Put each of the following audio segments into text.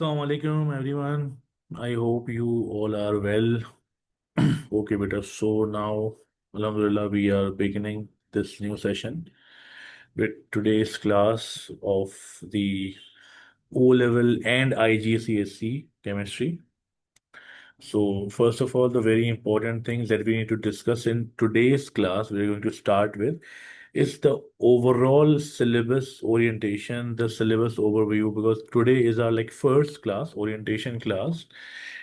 Assalamu alaikum everyone. I hope you all are well. Okay, beta. So now, Alhamdulillah, we are beginning this new session with today's class of the O level and IGCSE chemistry. So, first of all, the very important things that we need to discuss in today's class, we're going to start with is the overall syllabus orientation, the syllabus overview, because today is our like first class, orientation class,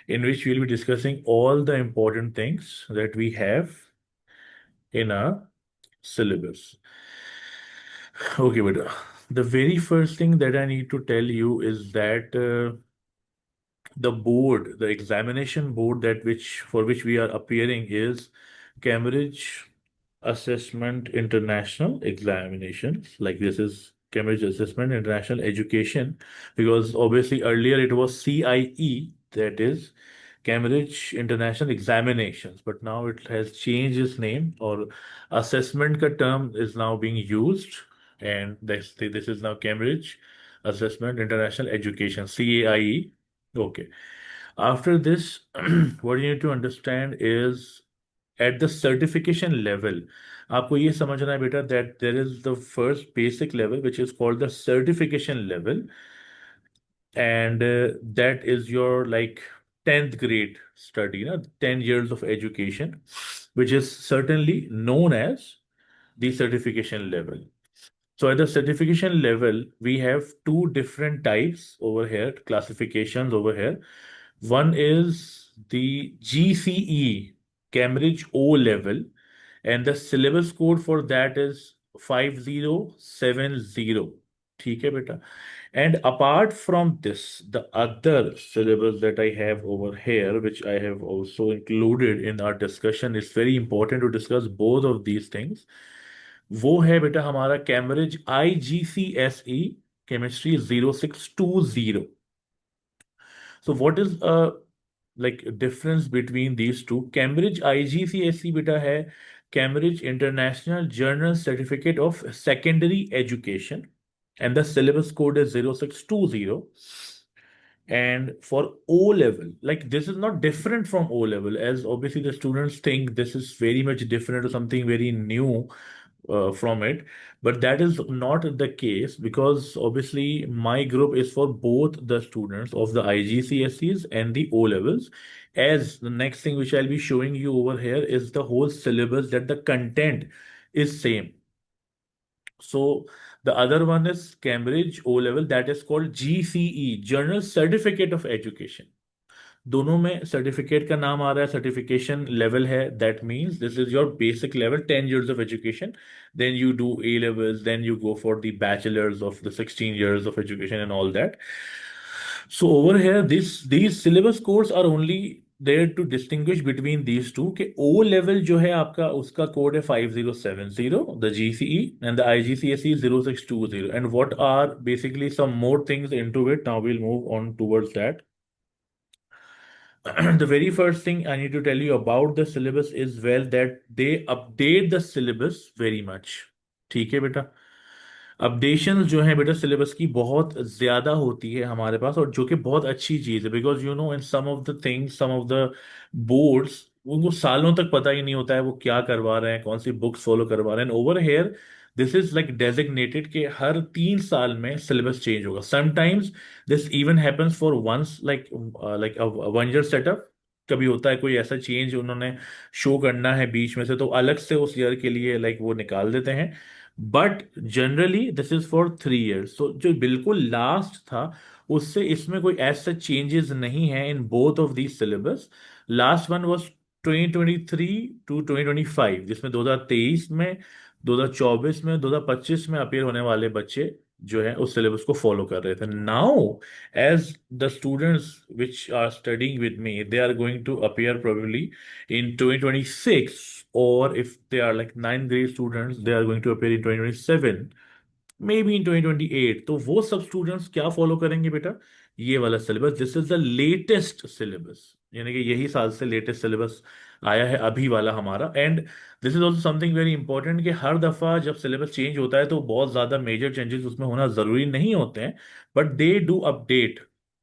in which we'll be discussing all the important things that we have in our syllabus. Okay, but the very first thing that I need to tell you is that the board, the examination board that which for which we are appearing is Cambridge Assessment International Examinations. Like this is Cambridge Assessment International Education, because obviously earlier it was CIE, that is Cambridge International Examinations, but now it has changed its name, or assessment ka term is now being used, and this is now Cambridge Assessment International Education, CAIE. Okay. After this, what you need to understand is at the certification level, आपको ये समझना है बेटा that there is the first basic level which is called the certification level, and that is your like 10th grade study, 10 years of education, which is certainly known as the certification level. So at the certification level, we have two different types over here, classifications over here. One is the GCE, Cambridge O level, and the syllabus code for that is 5070. ठीक है बेटा. And apart from this, the other syllabus that I have over here, which I have also included in our discussion, is very important to discuss both of these things. वो है बेटा हमारा Cambridge IGCSE chemistry 0620. So what is like difference between these two? Cambridge IGCSE बेटा है Cambridge International Journal Certificate of Secondary Education, and the syllabus code is 0620. And for O level, like this is not different from O level, as obviously the students think this is very much different or something very new from it. But that is not the case, because obviously my group is for both the students of the IGCSEs and the O levels. As the next thing which I'll be showing you over here is the whole syllabus, that the content is same. So the other one is Cambridge O level, that is called GCE, General Certificate of Education. दोनों में certificate का नाम आ रहा है, certification level है, that means this is your basic level 10 years of education. Then you do A levels, then you go for the bachelor's of the 16 years of education and all that. So over here, these syllabus codes are only there to distinguish between these two, कि O level जो है आपका उसका code है 5070, the GCE, and the IGCSE 0620. And what are basically some more things into it? Now we'll move on towards that. The very first thing I need to tell you about the syllabus is, well, that they update the syllabus very much. ठीक है बेटा. Updation जो है बेटा syllabus की बहुत ज्यादा होती है हमारे पास, और जो कि बहुत अच्छी चीज है, because you know in some of the things, some of the boards, उनको सालों तक पता ही नहीं होता है वो क्या करवा रहे हैं, कौन सी बुक्स फॉलो करवा रहे हैं. Over here this is like designated कि हर 3 साल में सिलेबस चेंज होगा. Sometimes this even happens for once, like like 1 year setup. कभी होता है कोई ऐसा चेंज उन्होंने शो करना है बीच में से, तो अलग से उस ईयर के लिए लाइक वो निकाल देते हैं. But generally this is for 3 years. तो जो बिल्कुल लास्ट था उससे इसमें कोई ऐसा चेंजेस नहीं है in both of these syllabus. Last one was 2023 to 2025, जिसमें 2023 में, 2024 में, 2025 में अपियर होने वाले बच्चे जो है उस सिलेबस को फॉलो कर रहे थे. Now as the students which are studying with me, they are going to appear probably in 2026, or if they are like 9th grade students, they are going to appear in 2027, maybe in 2028. तो वो सब students क्या follow करेंगे बेटा? ये वाला syllabus. This is the latest syllabus, यानी कि यही साल से लेटेस्ट सिलेबस आया है अभी वाला हमारा. And this is also something very important कि हर दफा जब सिलेबस चेंज होता है तो बहुत ज्यादा मेजर चेंजेस उसमें होना जरूरी नहीं होते हैं, but they do update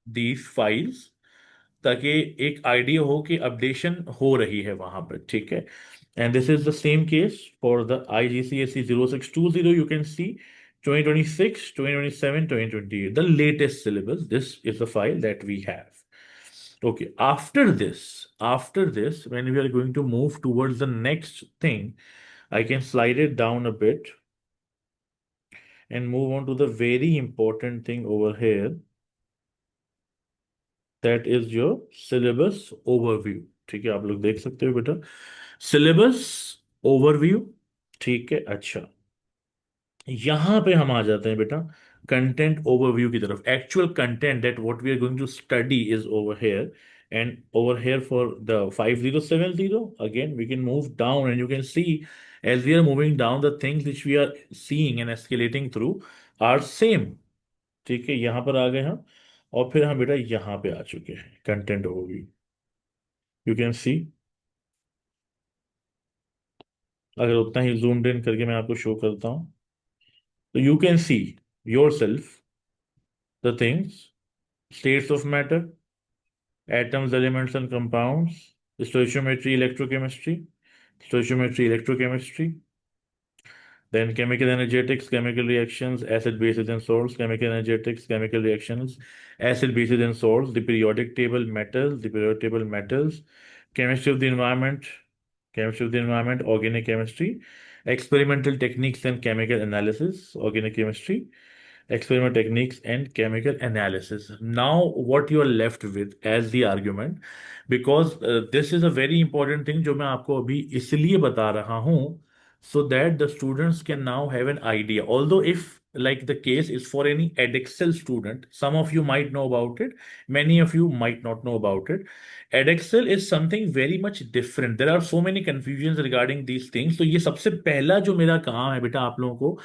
these files ताकि एक आइडिया हो कि अपडेशन हो रही है वहां पर, ठीक है। And this is the same case for the IGCSE 0620. You can see 2026, 2027, 2028, the latest syllabus. This is the file that we have. Okay, after this, when we are going to move towards the next thing, I can slide it down a bit and move on to the very important thing over here, that is your syllabus overview। ठीक है, आप लोग देख सकते हो बेटा, syllabus overview। ठीक है, अच्छा, यहां पे हम आ जाते हैं बेटा कंटेंट ओवरव्यू की तरफ। Actual content that what we are going to study is over here, and over here for the 5070 again we can move down and you can see as we are moving down the things which we are seeing and escalating through are same। ठीक है, यहां पर आ गए हम, और फिर हम बेटा यहां पे आ चुके हैं कंटेंट ओवरव्यू। यू कैन सी, अगर उतना ही जूम्ड इन करके मैं आपको शो करता हूं तो you can see your self the things, states of matter, atoms, elements, and compounds, stoichiometry, electrochemistry, stoichiometry, electrochemistry, then chemical energetics, chemical reactions, acid, bases, and salts, chemical energetics, chemical reactions, acid, bases, and salts, the periodic table metals, chemistry of the environment, organic chemistry, experimental techniques and chemical analysis, organic chemistry, experiment techniques and chemical analysis. Now what you are left with as the argument, because this is a very important thing जो मैं आपको अभी इसलिए बता रहा हूँ, so that the students can now have an idea. Although if like the case is for any edexcel student, some of you might know about it, many of you might not know about it. edexcel is something very much different. There are so many confusions regarding these things. तो ये सबसे पहला जो मेरा काम है बेटा आप लोगों को,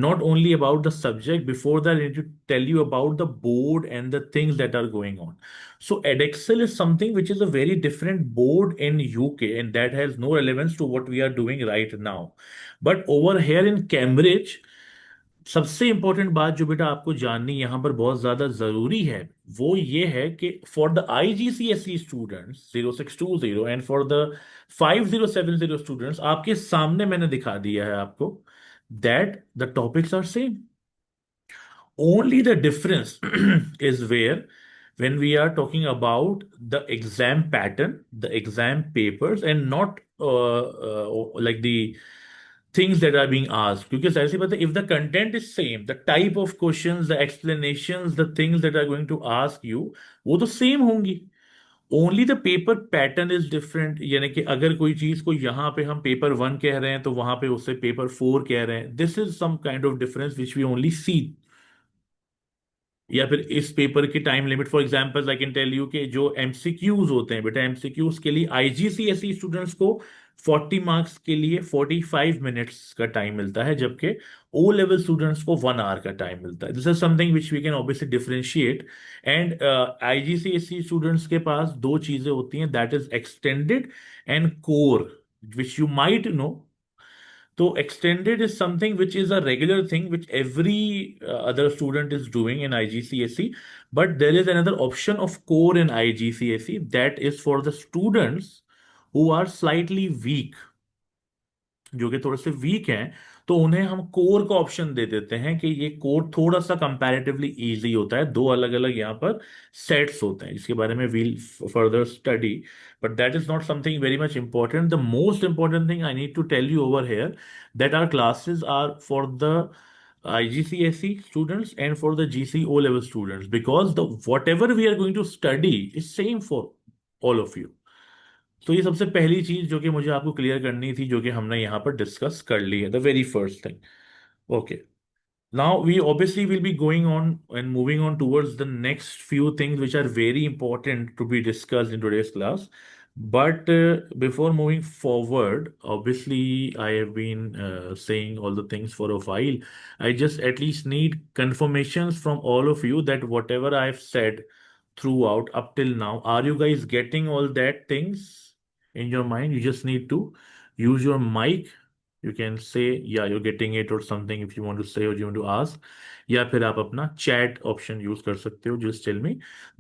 not only about the subject, before that I need to tell you about the board and the things that are going on. So edexcel is something which is a very different board in UK, and that has no relevance to what we are doing right now. But over here in Cambridge, सबसे important बात जो बेटा आपको जाननी यहाँ पर बहुत ज्यादा जरूरी है, वो ये है कि for the IGCSE students 0620 and for the 5070 students, आपके सामने मैंने दिखा दिया है आपको that the topics are same. Only the difference is where when we are talking about the exam pattern, the exam papers, and not like the things that are being asked. Because I see, but if the content is same, the type of questions, the explanations, the things that are going to ask you, वो तो same होंगी। Only the paper pattern is different, यानी कि अगर कोई चीज को यहाँ पे हम पेपर 1 कह रहे हैं तो वहां पे उससे पेपर 4 कह रहे हैं। This is some kind of difference which we only see. या फिर इस पेपर की time limit, for example I can tell you कि जो एमसीक्यूज होते हैं बेटा, एमसीक्यूज के लिए IGCSE स्टूडेंट्स को 40 मार्क्स के लिए 45 मिनट्स का टाइम मिलता है, जबकि ओ लेवल स्टूडेंट्स को 1 आवर का टाइम मिलता है। This is something which we can obviously differentiate. And IGCSE students के पास दो चीजें होती हैं, that is extended and core, which you might know. So extended is something which is a regular thing which every other student is doing in IGCSE. But there is another option of core in IGCSE that is for the students who are slightly weak, जो कि थोड़े से week हैं, तो उन्हें हम core का option दे देते हैं कि ये कोर थोड़ा सा कंपैरेटिवली इजी होता है। दो अलग अलग यहाँ पर सेट्स होते हैं जिसके बारे में we'll further study, but that is not something very much important. The most important thing I need to tell you over here that are classes are for the IGCSE students and for the GC O level students, because the whatever we are going to study is same for all of you। तो ये सबसे पहली चीज जो कि मुझे आपको clear करनी थी, जो कि हमने यहाँ पर डिस्कस कर ली है, the very first thing. Okay, now we obviously will be going on and moving on towards the next few things which are very important to be discussed in today's class. But before moving forward, obviously I have been saying all the things for a while. I just at least need confirmations from all of you that whatever I've said throughout up till now, are you guys getting all that things in your mind? You just need to use your mic You can say yeah you're getting it or something if you want to say or you want to ask, या फिर आप अपना chat option use कर सकते हो. Just tell me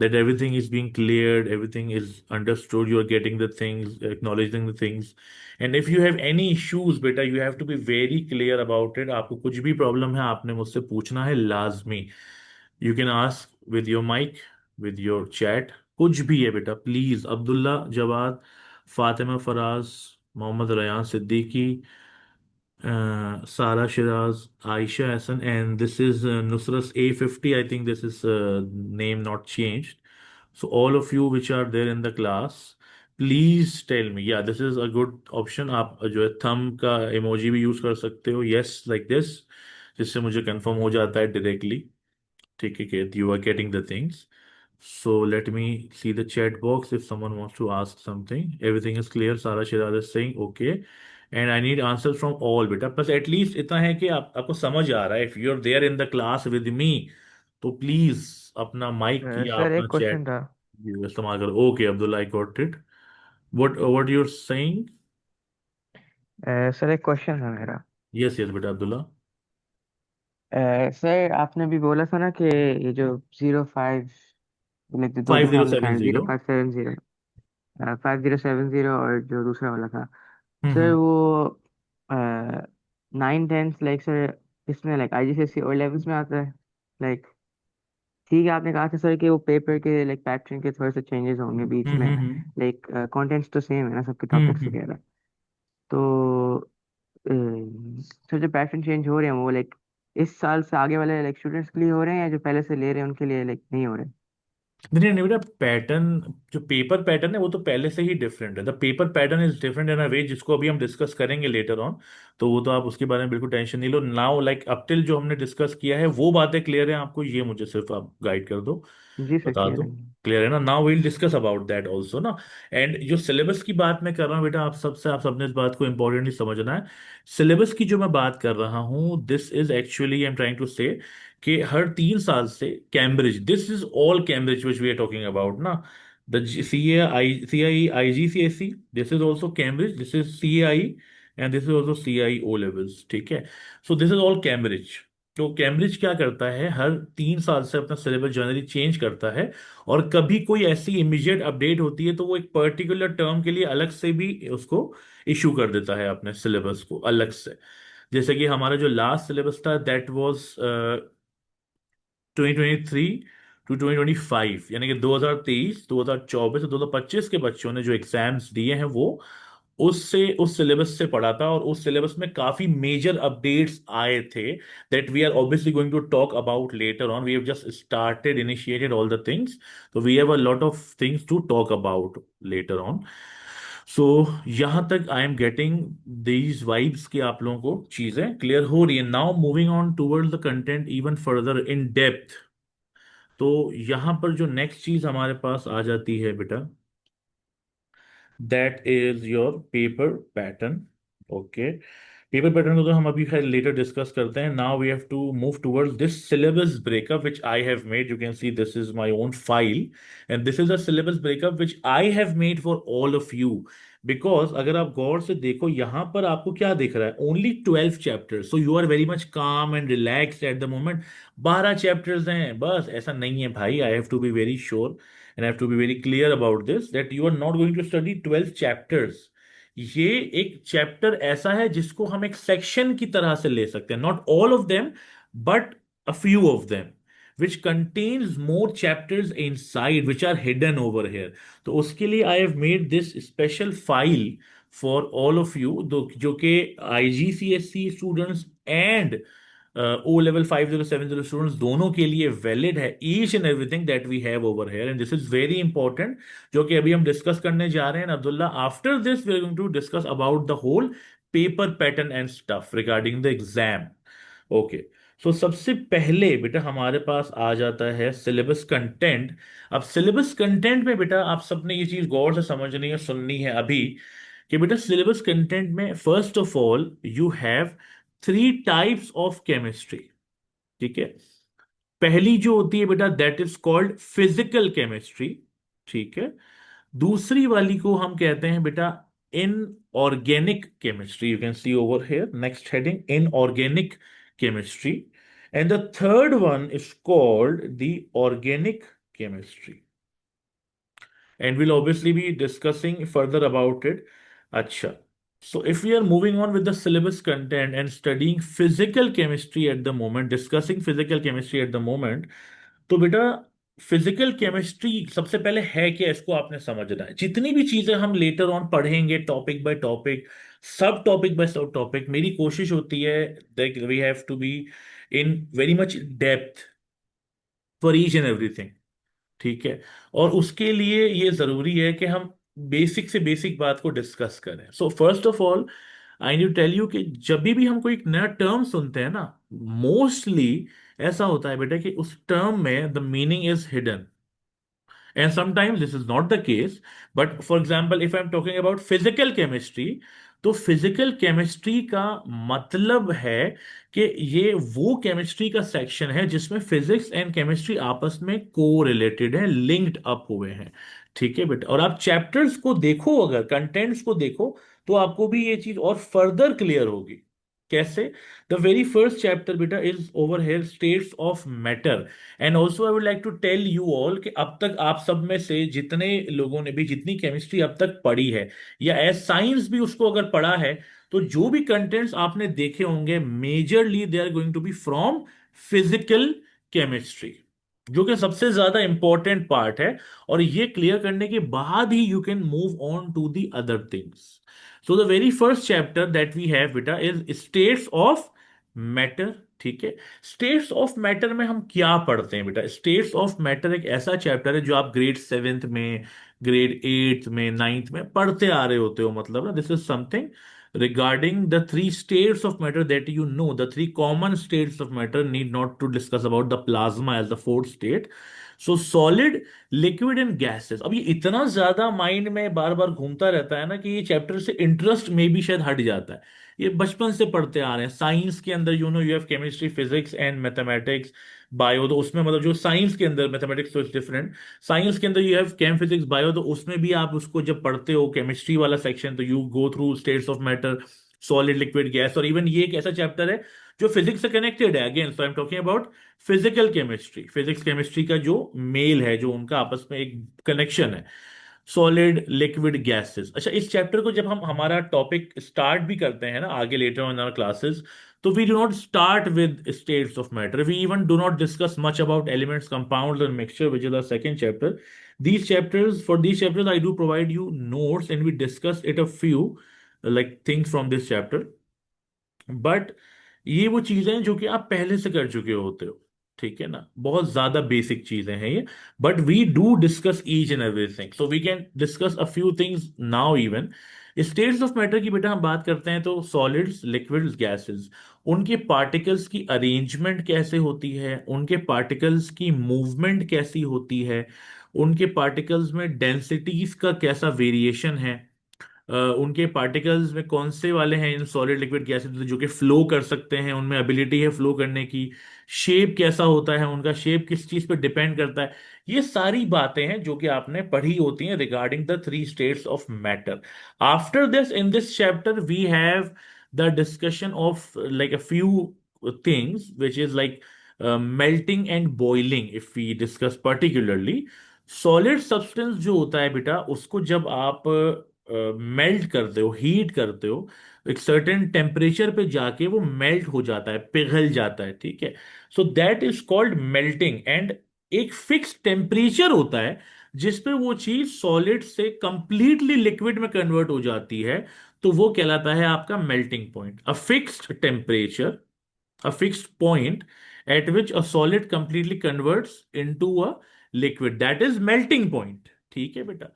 that everything is being cleared, everything is understood, you are getting the things, acknowledging the things. And if you have any issues बेटा, you have to be very clear about it. आपको कुछ भी problem है आपने मुझसे पूछना है लाजमी. You can ask with your mic, with your chat. कुछ भी है बेटा, please. Abdullah Jawad, Fatima Faraz, Mohammad Rayan Siddiqui, Sara Shiraz, Aisha Hassan, and this is Nusrat's A50. I think this is name not changed. So all of you which are there in the class, please tell me. Yeah, this is a good option. आप जो है thumb का emoji भी use कर सकते हो. Yes, like this, जिससे मुझे confirm हो जाता है directly. ठीक है कि you are getting the things. So let me see the chat box if someone wants to ask something. Everything is clear. Sara Shiraz is saying okay. And I need answers from all बेटा. बस at least इतना है कि आपको समझ आ रहा है. If you're there in the class with me, तो प्लीज अपना माइक या सर अपना एक क्वेश्चन चैट था। इस्तेमाल करो. Okay Abdullah, I got it. What you're saying? Sir एक क्वेश्चन था मेरा। यस यस बेटा अब्दुल्ला. सर आपने भी बोला था ना कि ये जो 05, लाइक दो फाइव दफा जीरो आपने लिखा सेवन है zero zero five seven zero 5070, और जो दूसरा वाला था सर हम्म वो 9 10 लाइक सर इसमें लाइक IGCSE और लेवल्स में आता है। लाइक ठीक है, आपने कहा था सर कि वो पेपर के लाइक पैटर्न के थोड़े से चेंजेस होंगे बीच में। हम्म लाइक कंटेंट्स तो सेम है ना सबके टॉपिक्स हम्म. वगैरह। तो सर जो पैटर्न चेंज हो रहे हैं वो लाइक इस साल से आगे वाले लाइक स्टूडेंट्स के लिए हो रहे हैं, या जो पहले से ले रहे हैं उनके लिए लाइक नहीं हो रहे? नहीं नहीं बेटा, पैटर्न जो पेपर पैटर्न है वो तो पहले से ही डिफरेंट है. The paper pattern is different in a way जिसको अभी हम डिस्कस करेंगे लेटर ऑन. तो वो तो आप उसके बारे में बिल्कुल टेंशन नहीं लो. नाउ लाइक अप टिल जो हमने डिस्कस किया है वो बातें क्लियर है आपको, ये मुझे सिर्फ आप गाइड कर दो, जी सर, बता क्लियर दो. है। क्लियर है ना? Now will discuss about that also ना. एंड जो सिलेबस की बात मैं कर रहा हूँ बेटा, आप सबने इस बात को इंपॉर्टेंटली समझना है. सिलेबस की जो मैं बात कर रहा हूँ, this is actually I am trying to say कि हर 3 साल से Cambridge, this is all Cambridge which we are talking about ना. The CAI IGCSE, this is also Cambridge, this is CAI, and this is also CAI O levels. ठीक है. So this is all Cambridge. तो Cambridge क्या करता है, हर 3 साल से अपना सिलेबस जनरली चेंज करता है. और कभी कोई ऐसी इमीडिएट अपडेट होती है तो वो एक पर्टिकुलर टर्म के लिए अलग से भी उसको इशू कर देता है अपने सिलेबस को अलग से. जैसे कि हमारा जो लास्ट सिलेबस था दैट वाज 2023 टू 2025, यानी कि 2023, 2024 और 2025 के बच्चों ने जो एग्जाम्स दिए हैं वो उससे उस सिलेबस से पढ़ा था. और उस सिलेबस में काफी मेजर अपडेट्स आए थे that we are obviously going to talk about later on. We have just started initiated all the things. तो we have a lot of things to talk about later on. So यहां तक I am getting these vibes की आप लोगों को चीजें clear हो रही है. Now moving on towards the content even further in depth. तो यहां पर जो नेक्स्ट चीज हमारे पास आ जाती है बेटा, that is your paper pattern. Okay. Paper pattern को तो हम अभी खैर लेटर डिस्कस करते हैं. Now we have to move towards this syllabus breakup which I have made. You can see this is my own file and this is a syllabus breakup which I have made for all of you. Because अगर आप गौर से देखो यहां पर आपको क्या दिख रहा है, only 12 chapters. So you are very much calm and relaxed at the moment. 12 chapters हैं बस, ऐसा नहीं है भाई. I have to be very sure and I have to be very clear about this that you are not going to study 12 chapters. ये एक chapter ऐसा है जिसको हम एक सेक्शन की तरह से ले सकते हैं, not all of them but a few of them which contains more chapters inside which are hidden over here. तो उसके लिए I have made this special file for all of you जो कि IGCSE students and O level 5070 students दोनों के लिए valid है. Each and everything that we have over here and this is very important, जो कि अभी हम डिस्कस करने जा रहे हैं Abdullah. After this we are going to discuss about the whole paper pattern and stuff regarding the exam. Okay. So सबसे पहले बेटा हमारे पास आ जाता है सिलेबस कंटेंट. अब सिलेबस कंटेंट में बेटा आप सबने ये चीज गौर से समझनी है, सुननी है अभी, कि बेटा सिलेबस कंटेंट में first of all you have 3 types of chemistry. ठीक है. पहली जो होती है बेटा that is called physical chemistry. ठीक है. दूसरी वाली को हम कहते हैं बेटा inorganic chemistry. You can see over here, next heading, inorganic chemistry. And the third one is called the organic chemistry. And we'll obviously be discussing further about it. Acha. So if we are moving on with the syllabus content and studying physical chemistry at the moment, discussing physical chemistry at the moment, तो बेटा physical chemistry सबसे पहले है क्या, इसको आपने समझना है। जितनी भी चीजें हम लेटर ऑन पढ़ेंगे topic by topic, sub topic by sub topic, मेरी कोशिश होती है that we have to be in very much depth for each and everything. ठीक है। और उसके लिए ये जरूरी है कि हम बेसिक से बेसिक बात को डिस्कस करें। So first of all I need tell you कि जब भी हम कोई नया टर्म सुनते हैं ना, मोस्टली ऐसा होता है बेटा कि उस टर्म में the meaning is hidden, and sometimes this is not the case. But for example, if I'm talking about physical chemistry, तो फिजिकल केमिस्ट्री का मतलब है कि ये वो केमिस्ट्री का सेक्शन है जिसमें फिजिक्स एंड केमिस्ट्री आपस में को रिलेटेड है, लिंक्ड अप हुए हैं। ठीक है बेटा। और आप चैप्टर्स को देखो, अगर कंटेंट्स को देखो, तो आपको भी ये चीज और फर्दर क्लियर होगी। कैसे? द वेरी फर्स्ट चैप्टर बेटा is over here, states of matter. And also I would like to tell you all कि अब तक आप सब में से जितने लोगों ने भी जितनी केमिस्ट्री अब तक पढ़ी है, या एज साइंस भी उसको अगर पढ़ा है, तो जो भी कंटेंट्स आपने देखे होंगे majorly they are going to be from physical chemistry, जो कि सबसे ज्यादा इंपॉर्टेंट पार्ट है। और ये क्लियर करने के बाद ही you can move on to the other things. So the very first chapter that we have बेटा इज स्टेट्स ऑफ मैटर। ठीक है। स्टेट्स ऑफ मैटर में हम क्या पढ़ते हैं बेटा? स्टेट्स ऑफ मैटर एक ऐसा चैप्टर है जो आप ग्रेड 7th में, ग्रेड 8th में, 9th में पढ़ते आ रहे होते हो। मतलब ना, this is something regarding the three states of matter that you know, the three common states of matter, need not to discuss about the plasma as the fourth state. So solid, liquid and gases। अब ये इतना ज्यादा mind में बार बार घूमता रहता है ना कि ये चैप्टर से इंटरेस्ट में भी शायद हट जाता है। ये बचपन से पढ़ते आ रहे हैं। साइंस के अंदर you know you have chemistry, physics and mathematics, bio, तो उसमें मतलब जो साइंस के अंदर, मैथमेटिक्स तो इज डिफरेंट, साइंस के अंदर you have came, physics, bio, तो उसमें भी आप उसको जब पढ़ते हो केमिस्ट्री वाला सेक्शन, तो you go through states of matter, solid, liquid, gas. और इवन ये एक ऐसा चैप्टर है जो फिजिक्स से कनेक्टेड है। Again so I am talking about physical chemistry, physics chemistry का जो मेल है, जो उनका आपस में एक कनेक्शन है, सॉलिड, लिक्विड, गैसेस। अच्छा, इस चैप्टर को जब हम हमारा टॉपिक स्टार्ट भी करते हैं ना आगे later on in our classes, तो we do not start with states of matter, we even do not discuss much about elements, compounds and mixture, which is the second chapter. For these chapters I do provide you notes and we discuss it a few like things from this chapter. But ये वो चीजें हैं जो कि आप पहले से कर चुके होते हो। ठीक है ना, बहुत ज्यादा बेसिक चीजें हैं ये। But we do discuss each and everything, so we can discuss a few things now even. States of matter की बेटा हम बात करते हैं तो सॉलिड्स, लिक्विड्स, गैसेस, उनके पार्टिकल्स की अरेंजमेंट कैसे होती है, उनके पार्टिकल्स की मूवमेंट कैसी होती है, उनके पार्टिकल्स में डेंसिटीज का कैसा वेरिएशन है, उनके पार्टिकल्स में कौन से वाले हैं इन सॉलिड, लिक्विड, गैसेस जो कि फ्लो कर सकते हैं, उनमें एबिलिटी है फ्लो करने की, शेप कैसा होता है उनका, शेप किस चीज पे डिपेंड करता है। ये सारी बातें हैं जो कि आपने पढ़ी होती हैं regarding the three states of matter. After this, in this chapter we have the discussion of like a few things which is like melting and boiling. If we discuss particularly solid substance जो होता है बेटा, उसको जब आप melt करते हो, heat करते हो, एक सर्टेन टेम्परेचर पे जाके वो मेल्ट हो जाता है, पिघल जाता है। ठीक है। So that is called melting. And एक फिक्स टेम्परेचर होता है जिसपे वो चीज सॉलिड से कंप्लीटली लिक्विड में कन्वर्ट हो जाती है, तो वो कहलाता है आपका melting point. A fixed temperature, a fixed point at which a solid completely converts into a liquid, that is melting point। ठीक है बेटा।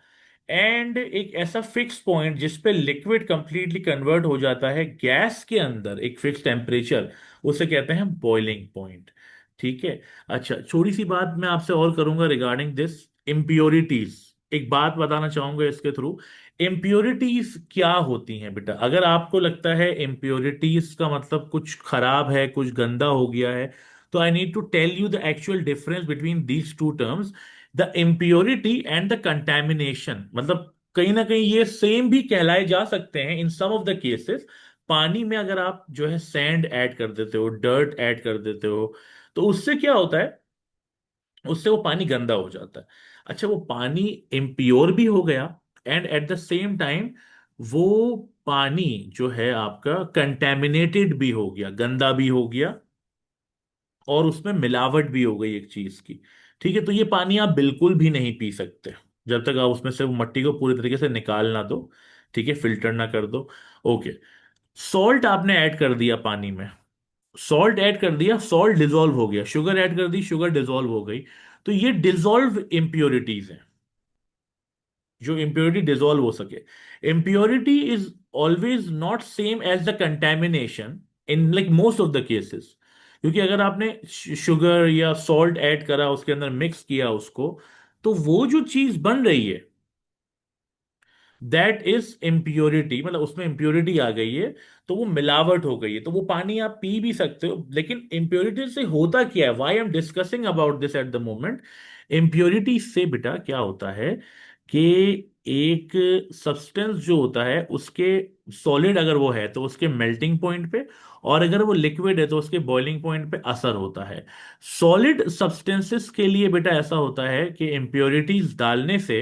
एंड एक ऐसा फिक्स पॉइंट जिस पे लिक्विड कंप्लीटली कन्वर्ट हो जाता है गैस के अंदर, एक फिक्स टेम्परेचर, उसे कहते हैं बॉइलिंग पॉइंट। ठीक है। अच्छा, छोटी सी बात मैं आपसे और करूंगा रिगार्डिंग दिस इम्प्योरिटीज। एक बात बताना चाहूंगा इसके थ्रू। इम्प्योरिटीज क्या होती हैं बेटा? अगर आपको लगता है इम्प्योरिटीज का मतलब कुछ खराब है, कुछ गंदा हो गया है, तो I need to tell you the actual difference between these two terms, the impurity and the contamination. मतलब कहीं ना कहीं ये सेम भी कहलाए जा सकते हैं इन सम ऑफ द केसेस। पानी में अगर आप जो है सैंड ऐड कर देते हो, डर्ट ऐड कर देते हो, तो उससे क्या होता है, उससे वो पानी गंदा हो जाता है। अच्छा, वो पानी इम्प्योर भी हो गया, and eight the same time वो पानी जो है आपका कंटेमिनेटेड भी हो गया, गंदा भी हो गया, और उसमें मिलावट भी हो गई एक चीज की। ठीक है, तो ये पानी आप बिल्कुल भी नहीं पी सकते जब तक आप उसमें से वो मट्टी को पूरी तरीके से निकाल ना दो। ठीक है, फिल्टर ना कर दो। ओके, सॉल्ट आपने ऐड कर दिया पानी में, सॉल्ट ऐड कर दिया, सॉल्ट डिजोल्व हो गया, शुगर ऐड कर दी, शुगर डिजोल्व हो गई। तो ये डिजोल्व इम्प्योरिटीज हैं, जो इम्प्योरिटी डिजोल्व हो सके। Impurity is always not same as the contamination in like most of the cases. क्योंकि अगर आपने शुगर या सॉल्ट ऐड करा, उसके अंदर मिक्स किया उसको, तो वो जो चीज बन रही है दैट इज इम्प्योरिटी, मतलब उसमें इम्प्योरिटी आ गई है, तो वो मिलावट हो गई है। तो वो पानी आप पी भी सकते हो, लेकिन इम्प्योरिटी से होता क्या है, why am discussing about this at the moment. Impurity से बेटा क्या होता है कि एक सब्सटेंस जो होता है उसके, सॉलिड अगर वो है तो उसके मेल्टिंग पॉइंट पे, और अगर वो लिक्विड है तो उसके बॉइलिंग पॉइंट पे असर होता है। सॉलिड सब्सटेंसेस के लिए बेटा ऐसा होता है कि इम्प्योरिटीज डालने से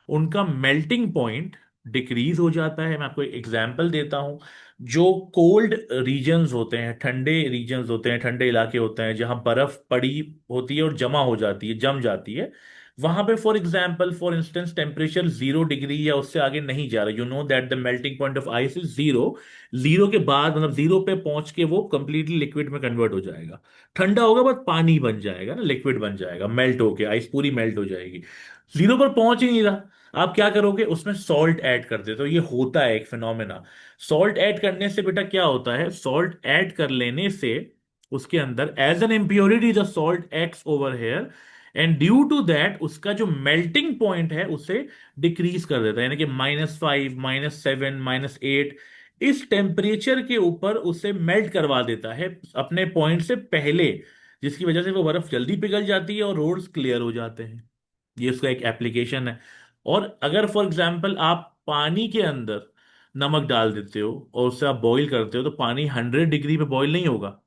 उनका मेल्टिंग पॉइंट डिक्रीज हो जाता है। मैं आपको एक एग्जांपल देता हूं। जो कोल्ड रीजन्स होते हैं, ठंडे रीजन्स होते हैं, ठंडे इलाके होते हैं जहां बर्फ पड़ी होती है और जमा हो जाती है, जम जाती है, वहां पे for example, for instance, temperature 0 degree या उससे आगे नहीं जा रहा। You know that the melting point of ice is 0। Zero के बाद मतलब जीरो पे पहुंच के वो कंप्लीटली लिक्विड में कन्वर्ट हो जाएगा। ठंडा होगा, बस पानी बन जाएगा ना, लिक्विड बन जाएगा, मेल्ट होके आइस पूरी मेल्ट हो जाएगी। जीरो पर पहुंच ही नहीं रहा, आप क्या करोगे, उसमें सॉल्ट ऐड कर देते हो। ये होता है एक फिनोमेना। सॉल्ट ऐड करने से बेटा क्या होता है, सॉल्ट ऐड कर लेने से उसके अंदर as an impurity the salt acts over here, and due to that उसका जो मेल्टिंग पॉइंट है उसे डिक्रीज कर देता है, यानी कि -5, -7, -8, इस टेम्परेचर के ऊपर उसे मेल्ट करवा देता है अपने पॉइंट से पहले, जिसकी वजह से वो बर्फ जल्दी पिघल जाती है और रोड्स क्लियर हो जाते हैं। ये उसका एक एप्लीकेशन है। और अगर फॉर एग्जाम्पल आप पानी के अंदर नमक डाल देते हो और उससे आप बॉईल करते हो, तो पानी 100 डिग्री पे बॉईल नहीं होगा,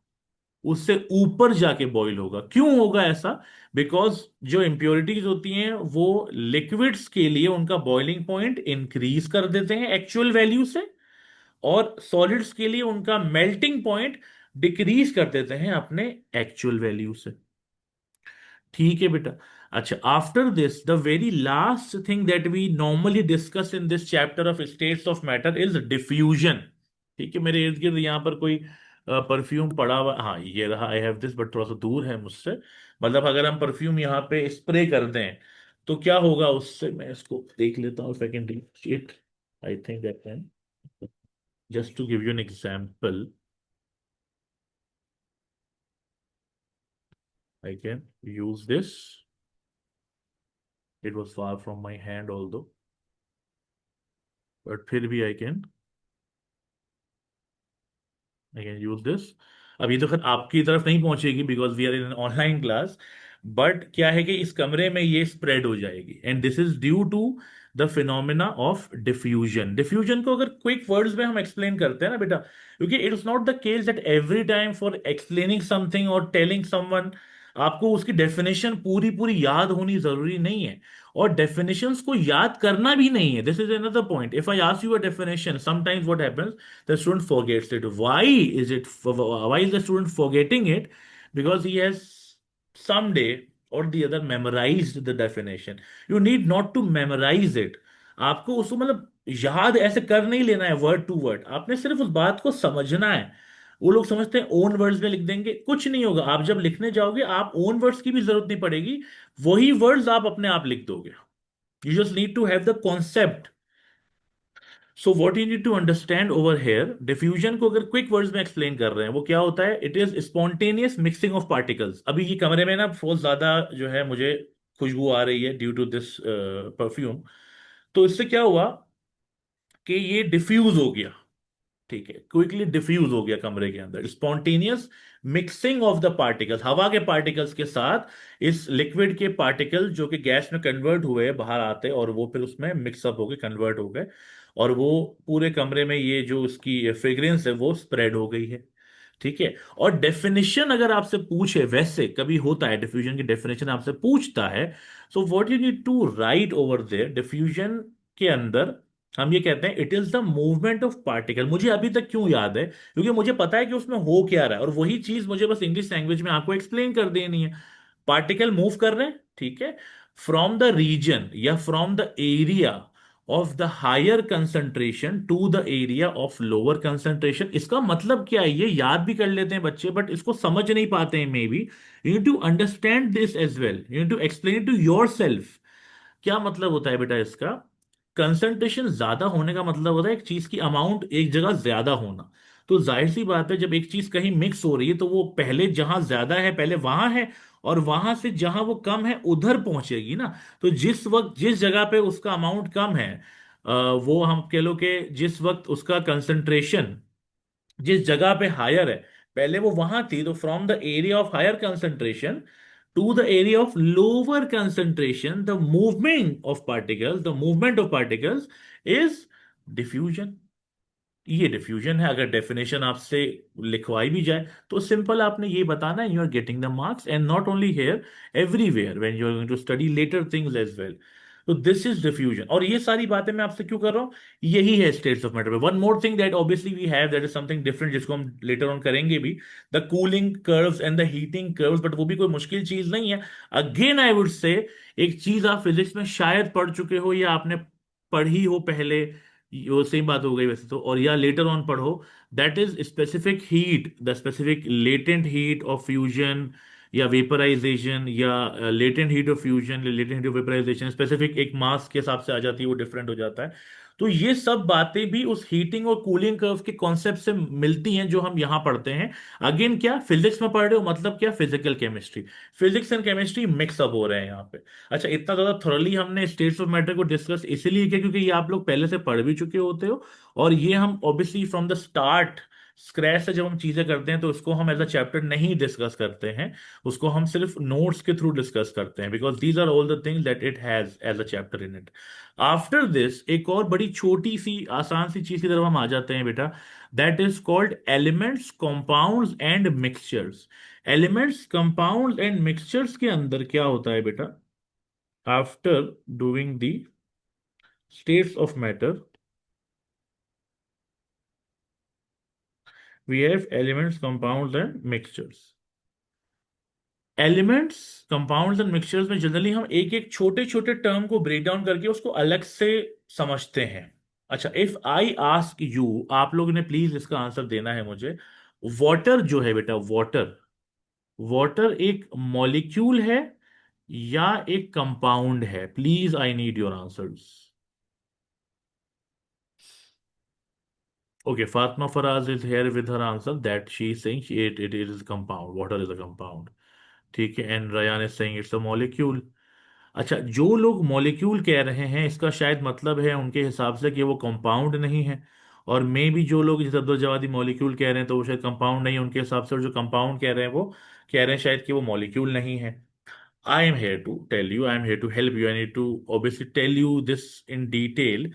उससे ऊपर जाके बॉईल होगा। क्यों होगा ऐसा? बिकॉज जो इम्प्योरिटीज होती हैं वो लिक्विड्स के लिए उनका बॉइलिंग पॉइंट इंक्रीज कर देते हैं एक्चुअल वैल्यू से, और सॉलिड्स के लिए उनका मेल्टिंग पॉइंट डिक्रीज कर देते हैं अपने एक्चुअल वैल्यू से। ठीक है बेटा। अच्छा, after this the very last thing that we normally discuss in this chapter of states of matter is diffusion. ठीक है, मेरे इर्द गिर्द यहाँ पर कोई परफ्यूम पड़ा हुआ, हाँ ये रहा, आई हैव दिस, बट थोड़ा सा दूर है मुझसे। मतलब अगर हम परफ्यूम यहाँ पे स्प्रे कर दें तो क्या होगा उससे, मैं इसको देख लेता हूँ, second it, I think that can, just to give you an example, I can use this, it was far from my hand although, but फिर भी आई कैन यूज दिस। अभी तो खैर आपकी तरफ नहीं पहुंचेगी because we are in online class, but क्या है कि इस कमरे में ये स्प्रेड हो जाएगी, and this is due to the phenomena of diffusion. Diffusion को अगर क्विक वर्ड्स में हम एक्सप्लेन करते हैं ना बेटा, क्योंकि it is not the case that every time for explaining something और टेलिंग समवन आपको उसकी डेफिनेशन पूरी पूरी याद होनी जरूरी नहीं है, और डेफिनेशंस को याद करना भी नहीं है। This is another point. If I ask you a definition, sometimes what happens, the student forgets it. Why is the student forgetting it? Because he has someday or the other memorized the definition. You need not to memorize it. आपको उसको मतलब याद ऐसे कर नहीं लेना है word to word, आपने सिर्फ उस बात को समझना है। वो लोग समझते हैं ओन वर्ड्स में लिख देंगे, कुछ नहीं होगा। आप जब लिखने जाओगे आप ओन वर्ड्स की भी जरूरत नहीं पड़ेगी, वही वर्ड्स आप अपने आप लिख दोगे। You just need to have the concept. So what you need to understand over here, diffusion को अगर क्विक वर्ड्स में एक्सप्लेन कर रहे हैं, वो क्या होता है, it is spontaneous mixing of particles. अभी ये कमरे में ना बहुत ज्यादा जो है मुझे खुशबू आ रही है ड्यू टू दिस परफ्यूम। तो इससे क्या हुआ कि ये डिफ्यूज हो गया, ठीक है, क्विकली डिफ्यूज हो गया कमरे के अंदर, spontaneous mixing of the particles, हवा के पार्टिकल्स के साथ इस लिक्विड के पार्टिकल जो कि गैस में कन्वर्ट हुए बाहर आते, और वो फिर उसमें मिक्सअप हो गए, कन्वर्ट हो गए, और वो पूरे कमरे में ये जो उसकी फ्रेग्रेंस है वो स्प्रेड हो गई है। ठीक है। और डेफिनेशन अगर आपसे पूछे, वैसे कभी होता है डिफ्यूजन की डेफिनेशन आपसे पूछता है, so what you need to write over there, diffusion के अंदर हम ये कहते हैं it is the movement of particle. मुझे अभी तक क्यों याद है, क्योंकि मुझे पता है कि उसमें हो क्या रहा है, और वही चीज मुझे बस इंग्लिश लैंग्वेज में आपको एक्सप्लेन कर देनी है। पार्टिकल मूव कर रहे हैं, ठीक है, फ्रॉम द रीजन या from the area of the higher concentration to the area of lower concentration. इसका मतलब क्या है, ये याद भी कर लेते हैं बच्चे, बट इसको समझ नहीं पाते हैं maybe. You need to understand this as well, you need to explain to yourself. क्या मतलब होता है बेटा इसका, कंसंट्रेशन ज्यादा होने का मतलब होता है एक चीज की अमाउंट एक जगह ज्यादा होना। तो जाहिर सी बात है, जब एक चीज कहीं मिक्स हो रही है तो वो पहले जहां ज्यादा है पहले वहां है, और वहां से जहां वो कम है उधर पहुंचेगी ना। तो जिस वक्त जिस जगह पे उसका अमाउंट कम है, वो हम कह लो कि जिस वक्त उसका कंसंट्रेशन जिस जगह पे हायर है, पहले वो वहां थी, तो from the area of higher concentration to the area of lower concentration, the movement of particles is diffusion. ये डिफ्यूजन है। अगर डेफिनेशन आपसे लिखवाई भी जाए तो सिंपल आपने ये बताना है, you are getting the marks, and not only here, everywhere when you are going to study later things as well. तो दिस इज डिफ्यूजन। और ये सारी बातें मैं आपसे क्यों कर रहा हूं, यही है स्टेट्स ऑफ मैटर में। One more thing that obviously we have, that is something different, जिसको हम लेटर ऑन करेंगे भी, the cooling curves and the heating curves, but वो भी कोई मुश्किल चीज नहीं है। अगेन आई वुड से, एक चीज आप फिजिक्स में शायद पढ़ चुके हो या आपने पढ़ी हो पहले, वो सेम बात हो गई वैसे तो, और या लेटर ऑन पढ़ो, that is specific heat, the specific latent heat of fusion या वेपराइजेशन, या latent heat of fusion, latent heat of vaporisation specific एक मास के हिसाब से आ जाती है, वो डिफरेंट हो जाता है। तो ये सब बातें भी उस हीटिंग और कूलिंग कर्व के कॉन्सेप्ट से मिलती हैं जो हम यहां पढ़ते हैं। अगेन क्या फिजिक्स में पढ़ रहे हो, मतलब क्या, physical chemistry, physics and chemistry mixup हो रहे हैं यहाँ पे। अच्छा, इतना ज्यादा थॉरली हमने स्टेट्स ऑफ मैटर को डिस्कस इसीलिए किया क्योंकि ये आप लोग पहले से पढ़ भी चुके होते हो, और ये हम obviously from the start scratch से जब हम चीजें करते हैं तो उसको हम एज अ चैप्टर नहीं डिस्कस करते हैं, उसको हम सिर्फ नोट्स के थ्रू डिस्कस करते हैं, because these are all the things that it has as a chapter in it. After this एक और बड़ी छोटी सी आसान सी चीज की तरफ हम आ जाते हैं बेटा, that is called elements, compounds and mixtures. Elements, compounds and mixtures के अंदर क्या होता है बेटा, after doing the states of matter, we have elements, compounds and mixtures. Elements, compounds and mixtures में जनरली हम एक एक छोटे छोटे टर्म को ब्रेक डाउन करके उसको अलग से समझते हैं। अच्छा, इफ आई आस्क यू, आप लोगों ने प्लीज इसका आंसर देना है मुझे, वाटर जो है बेटा, वाटर, वाटर एक मॉलिक्यूल है या एक कंपाउंड है? Please I need your answers. Okay, Fatma Faraz is here with her answer that she is saying it is a compound. Water is a compound. ठीक है, and Ryan is saying it's a molecule. अच्छा, जो लोग molecule कह रहे हैं इसका शायद मतलब है उनके हिसाब से कि वो कंपाउंड नहीं है, और मे भी जो लोग जिस अब्दुल जवादी मॉलिक्यूल कह रहे हैं तो वो शायद कंपाउंड नहीं है उनके हिसाब से, और जो कंपाउंड कह रहे हैं वो कह रहे हैं शायद कि वो मॉलिक्यूल नहीं है। I am here to tell you, I am here to help you, I need to obviously tell you this in detail.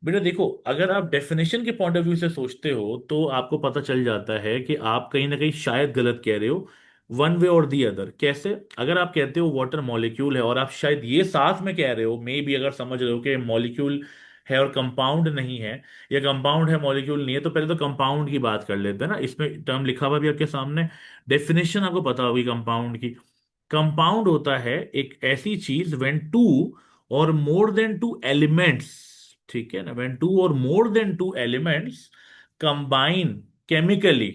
बेटा देखो, अगर आप डेफिनेशन के पॉइंट ऑफ व्यू से सोचते हो तो आपको पता चल जाता है कि आप कहीं ना कहीं शायद गलत कह रहे हो, वन वे और दी अदर। कैसे? अगर आप कहते हो वाटर मॉलिक्यूल है और आप शायद ये साथ में कह रहे हो, मे बी अगर समझ रहे हो कि मॉलिक्यूल है और कंपाउंड नहीं है, या कंपाउंड है मॉलिक्यूल नहीं है, तो पहले तो कंपाउंड की बात कर लेते हैं ना, इसमें टर्म लिखा हुआ भी आपके सामने, डेफिनेशन आपको पता होगी कंपाउंड की। कंपाउंड होता है एक ऐसी चीज व्हेन टू और मोर देन टू एलिमेंट्स, ठीक है ना, व्हेन टू और more than two elements combine chemically,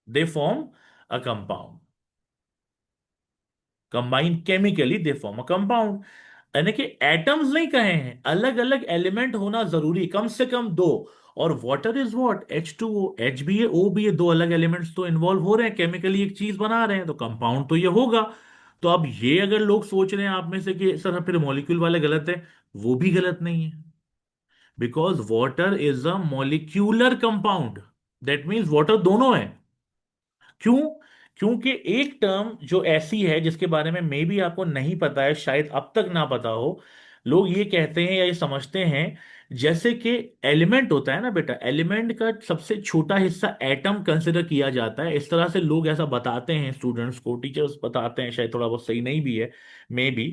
they form a compound. Combine chemically they form a compound, यानी कि एटम्स नहीं कहे हैं, अलग अलग एलिमेंट होना जरूरी, कम से कम दो। और water is what, H2O, H भी है ओ भी है, दो अलग एलिमेंट्स तो इन्वॉल्व हो रहे हैं, केमिकली एक चीज बना रहे हैं, तो कंपाउंड तो ये होगा। तो अब ये अगर लोग सोच रहे हैं आप में से कि सर फिर मॉलिक्यूल वाले गलत है, वो भी गलत नहीं है। Because water is a molecular compound. That means water दोनों है। क्यों? क्योंकि एक टर्म जो ऐसी है जिसके बारे में मे भी आपको नहीं पता है, शायद अब तक ना पता हो। लोग ये कहते हैं या ये समझते हैं, जैसे कि एलिमेंट होता है ना बेटा, एलिमेंट का सबसे छोटा हिस्सा एटम कंसिडर किया जाता है। इस तरह से लोग ऐसा बताते हैं, स्टूडेंट्स को टीचर्स बताते हैं, शायद थोड़ा बहुत सही नहीं भी है मे बी,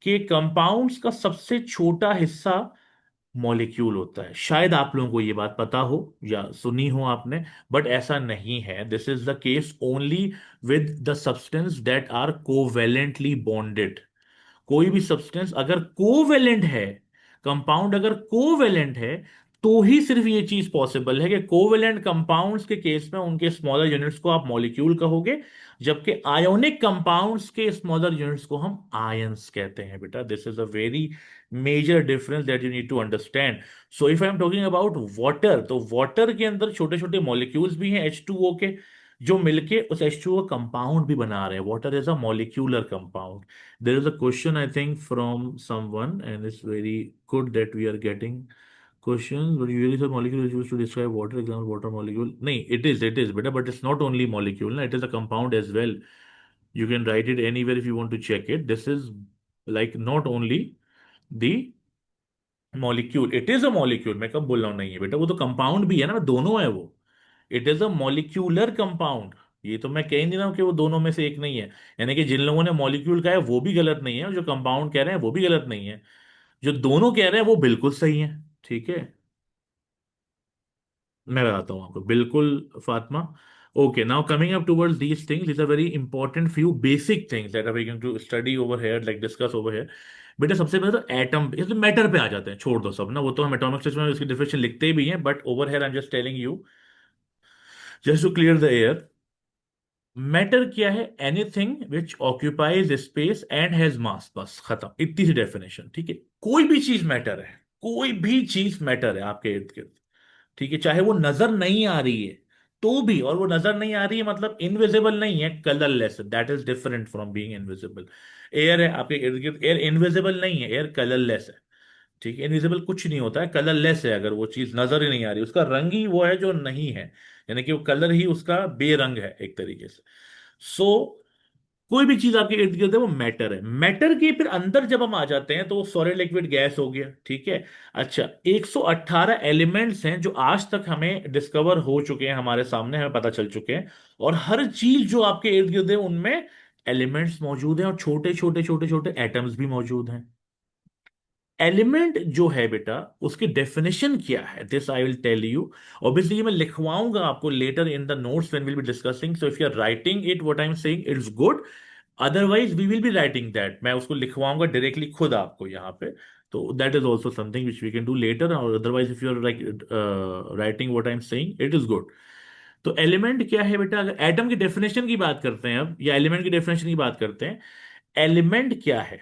कि कंपाउंड्स का सबसे छोटा हिस्सा मॉलिक्यूल होता है। शायद आप लोगों को ये बात पता हो या सुनी हो आपने, बट ऐसा नहीं है। This is the case only with the substance that are covalently bonded. कोई भी सब्सटेंस अगर कोवेलेंट है, कंपाउंड अगर कोवेलेंट है, तो ही सिर्फ ये चीज पॉसिबल है कि कोवेलेंट कंपाउंड्स के केस में उनके स्मॉलर यूनिट्स को आप मॉलिक्यूल कहोगे, जबकि आयोनिक कंपाउंड्स के स्मॉलर यूनिट्स को हम आयंस कहते हैं बेटा। This is a very major difference that you need to understand. So if I am talking about water, तो वाटर के अंदर छोटे छोटे मॉलिक्यूल्स भी हैं H2O के, जो मिलके उस H2O कंपाउंड भी बना रहे हैं। Water is a molecular compound. There is a question, I think, from someone, and it's very good that we are getting questions. But usually, the molecule is used to describe water. Example, water molecule. No, it is, but it's not only molecule. Na, it is a compound as well. You can write it anywhere if you want to check it. This is like not only the molecule, it is a molecule. मैं कब बोल रहा हूँ नहीं है बेटा, वो तो कंपाउंड भी है ना, दोनों है वो। It is a molecular compound. ये तो मैं कह ही नहीं रहा हूँ कि वो दोनों में से एक नहीं है। यानी कि जिन लोगों ने मॉलिक्यूल कहा है वो भी गलत नहीं है, और जो कंपाउंड कह रहे हैं वो भी गलत नहीं है। जो दोनों कह रहे हैं वो बिल्कुल सही है। ठीक है, मैं बताता हूँ आपको बिल्कुल Fatima. Okay, now coming up towards these things, is a very important few basic things that are we going to study over here, like discuss over here. बेटा सबसे पहले तो एटम, इसलिए मैटर पे आ जाते हैं, छोड़ दो सब ना, वो तो हम एटॉमिक स्ट्रक्चर में इसकी डिफिनेशन लिखते भी हैं, but over here I am just telling you, just to clear the air. Matter क्या है? Anything which occupies space and has mass, बस खत्म, इतनी सी डेफिनेशन। ठीक है, कोई भी चीज मैटर है, कोई भी चीज मैटर है आपके इर्द गिर्द। ठीक है, चाहे वो नजर नहीं आ रही है तो भी, और वो नजर नहीं आ रही है मतलब इनविजिबल नहीं है, colourless, that is different from being invisible. Air है आपके इर्द गिर्द, एयर इनविजिबल नहीं है, एयर कलरलेस है। ठीक है, इनविजिबल कुछ नहीं होता है, कलरलेस है। अगर वो चीज नजर ही नहीं आ रही, उसका रंग ही वो है जो नहीं है, यानी कि वो कलर ही उसका बेरंग है एक तरीके से। सो कोई भी चीज आपके इर्द गिर्द है वो मैटर है। मैटर के फिर अंदर जब हम आ जाते हैं तो वो सॉलिड लिक्विड गैस हो गया। ठीक है, अच्छा, 118 एलिमेंट्स हैं जो आज तक हमें डिस्कवर हो चुके हैं, हमारे सामने हमें पता चल चुके हैं। और हर चीज जो आपके इर्द गिर्द है उनमें एलिमेंट्स मौजूद हैं, और छोटे छोटे छोटे छोटे एटम्स भी मौजूद हैं। एलिमेंट जो है बेटा, उसकी डेफिनेशन क्या है, this I will tell you. Obviously ये मैं लिखवाऊंगा आपको later in the notes when will be discussing, so if you are writing it what I am saying it's good, otherwise we will be writing that, मैं उसको लिखवाऊंगा directly खुद आपको यहाँ पे। तो that is also something which we can do later, और otherwise if you are like writing what I am saying it is good. तो एलिमेंट क्या है बेटा? अगर एटम की डेफिनेशन की बात करते हैं अब, या एलिमेंट की डेफिनेशन की बात करते हैं, एलिमेंट क्या है?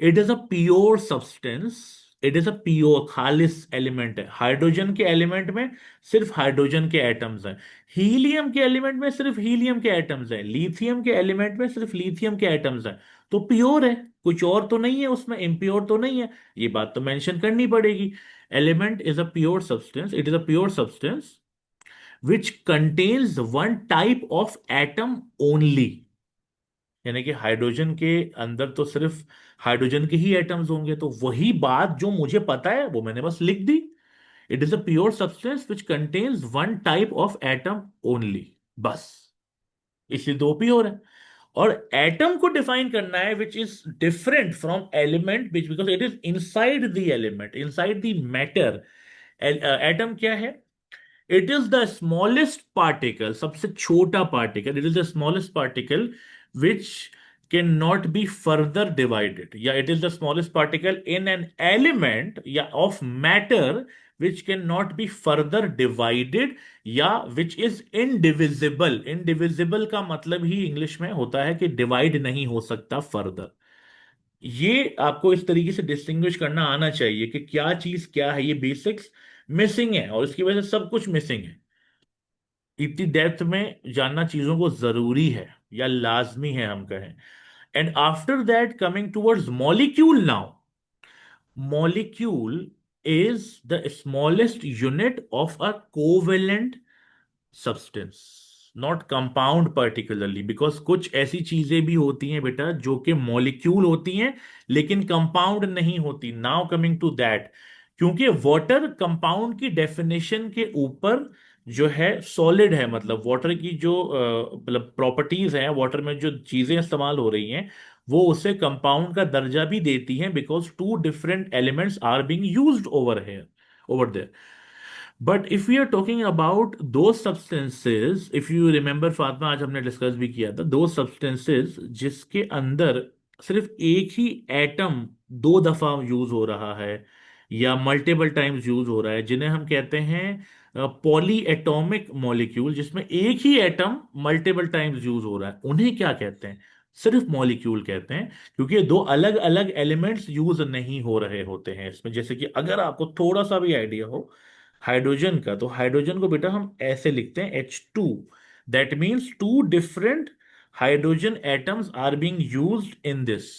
It is a pure substance, it is a pure खालिस एलिमेंट है। हाइड्रोजन के एलिमेंट में सिर्फ हाइड्रोजन के एटम्स हैं, हीलियम के एलिमेंट में सिर्फ हीलियम के एटम्स हैं, लिथियम के एलिमेंट में सिर्फ लिथियम के एटम्स हैं। तो प्योर है, कुछ और तो नहीं है उसमें, इम्प्योर तो नहीं है। ये बात तो मेंशन करनी पड़ेगी। Element is a pure substance, it is a pure substance which contains one type of atom only. यानी कि हाइड्रोजन के अंदर तो सिर्फ हाइड्रोजन के ही एटम्स होंगे, तो वही बात जो मुझे पता है वो मैंने बस लिख दी। It is a pure substance which contains one type of atom only, बस, इसलिए दो प्योर है। और एटम को डिफाइन करना है which is different from element, which because it is inside the element, inside the matter. Atom क्या है? It is the smallest particle, सबसे छोटा particle, it is the smallest particle which can not be further divided, या it is the smallest particle in an element या of matter which can not be further divided, या which is indivisible. Indivisible का मतलब ही English में होता है कि divide नहीं हो सकता फर्दर। ये आपको इस तरीके से डिस्टिंग्विश करना आना चाहिए कि क्या चीज क्या है, ये बेसिक्स मिसिंग है, और इसकी वजह से सब कुछ मिसिंग है। इतनी डेप्थ में जानना चीजों को जरूरी है, या लाजमी है हम कहें। And after that coming towards molecule now. Molecule is the smallest unit of a covalent substance, not compound particularly, because कुछ ऐसी चीजें भी होती हैं बेटा जो कि मॉलिक्यूल होती हैं लेकिन कंपाउंड नहीं होती। नाउ कमिंग टू दैट, क्योंकि वाटर कंपाउंड की डेफिनेशन के ऊपर जो है सॉलिड है, मतलब वाटर की जो मतलब प्रॉपर्टीज हैं, वाटर में जो चीजें इस्तेमाल हो रही हैं वो उसे कंपाउंड का दर्जा भी देती हैं, because two different elements are being used over here, over there. But if we are talking about दो substances, if you remember Fatima, आज हमने डिस्कस भी किया था दो सब्सटेंसेस जिसके अंदर सिर्फ एक ही एटम दो दफा यूज हो रहा है या मल्टीपल टाइम्स यूज हो रहा है, जिन्हें हम कहते हैं पॉली एटॉमिक मॉलिक्यूल, जिसमें एक ही एटम मल्टीपल टाइम्स यूज हो रहा है, उन्हें क्या कहते हैं? सिर्फ मॉलिक्यूल कहते हैं, क्योंकि ये दो अलग अलग एलिमेंट्स यूज नहीं हो रहे होते हैं इसमें। जैसे कि अगर आपको थोड़ा सा भी आइडिया हो हाइड्रोजन का, तो हाइड्रोजन को बेटा हम ऐसे लिखते हैं H2। That means two different hydrogen atoms are being used in this,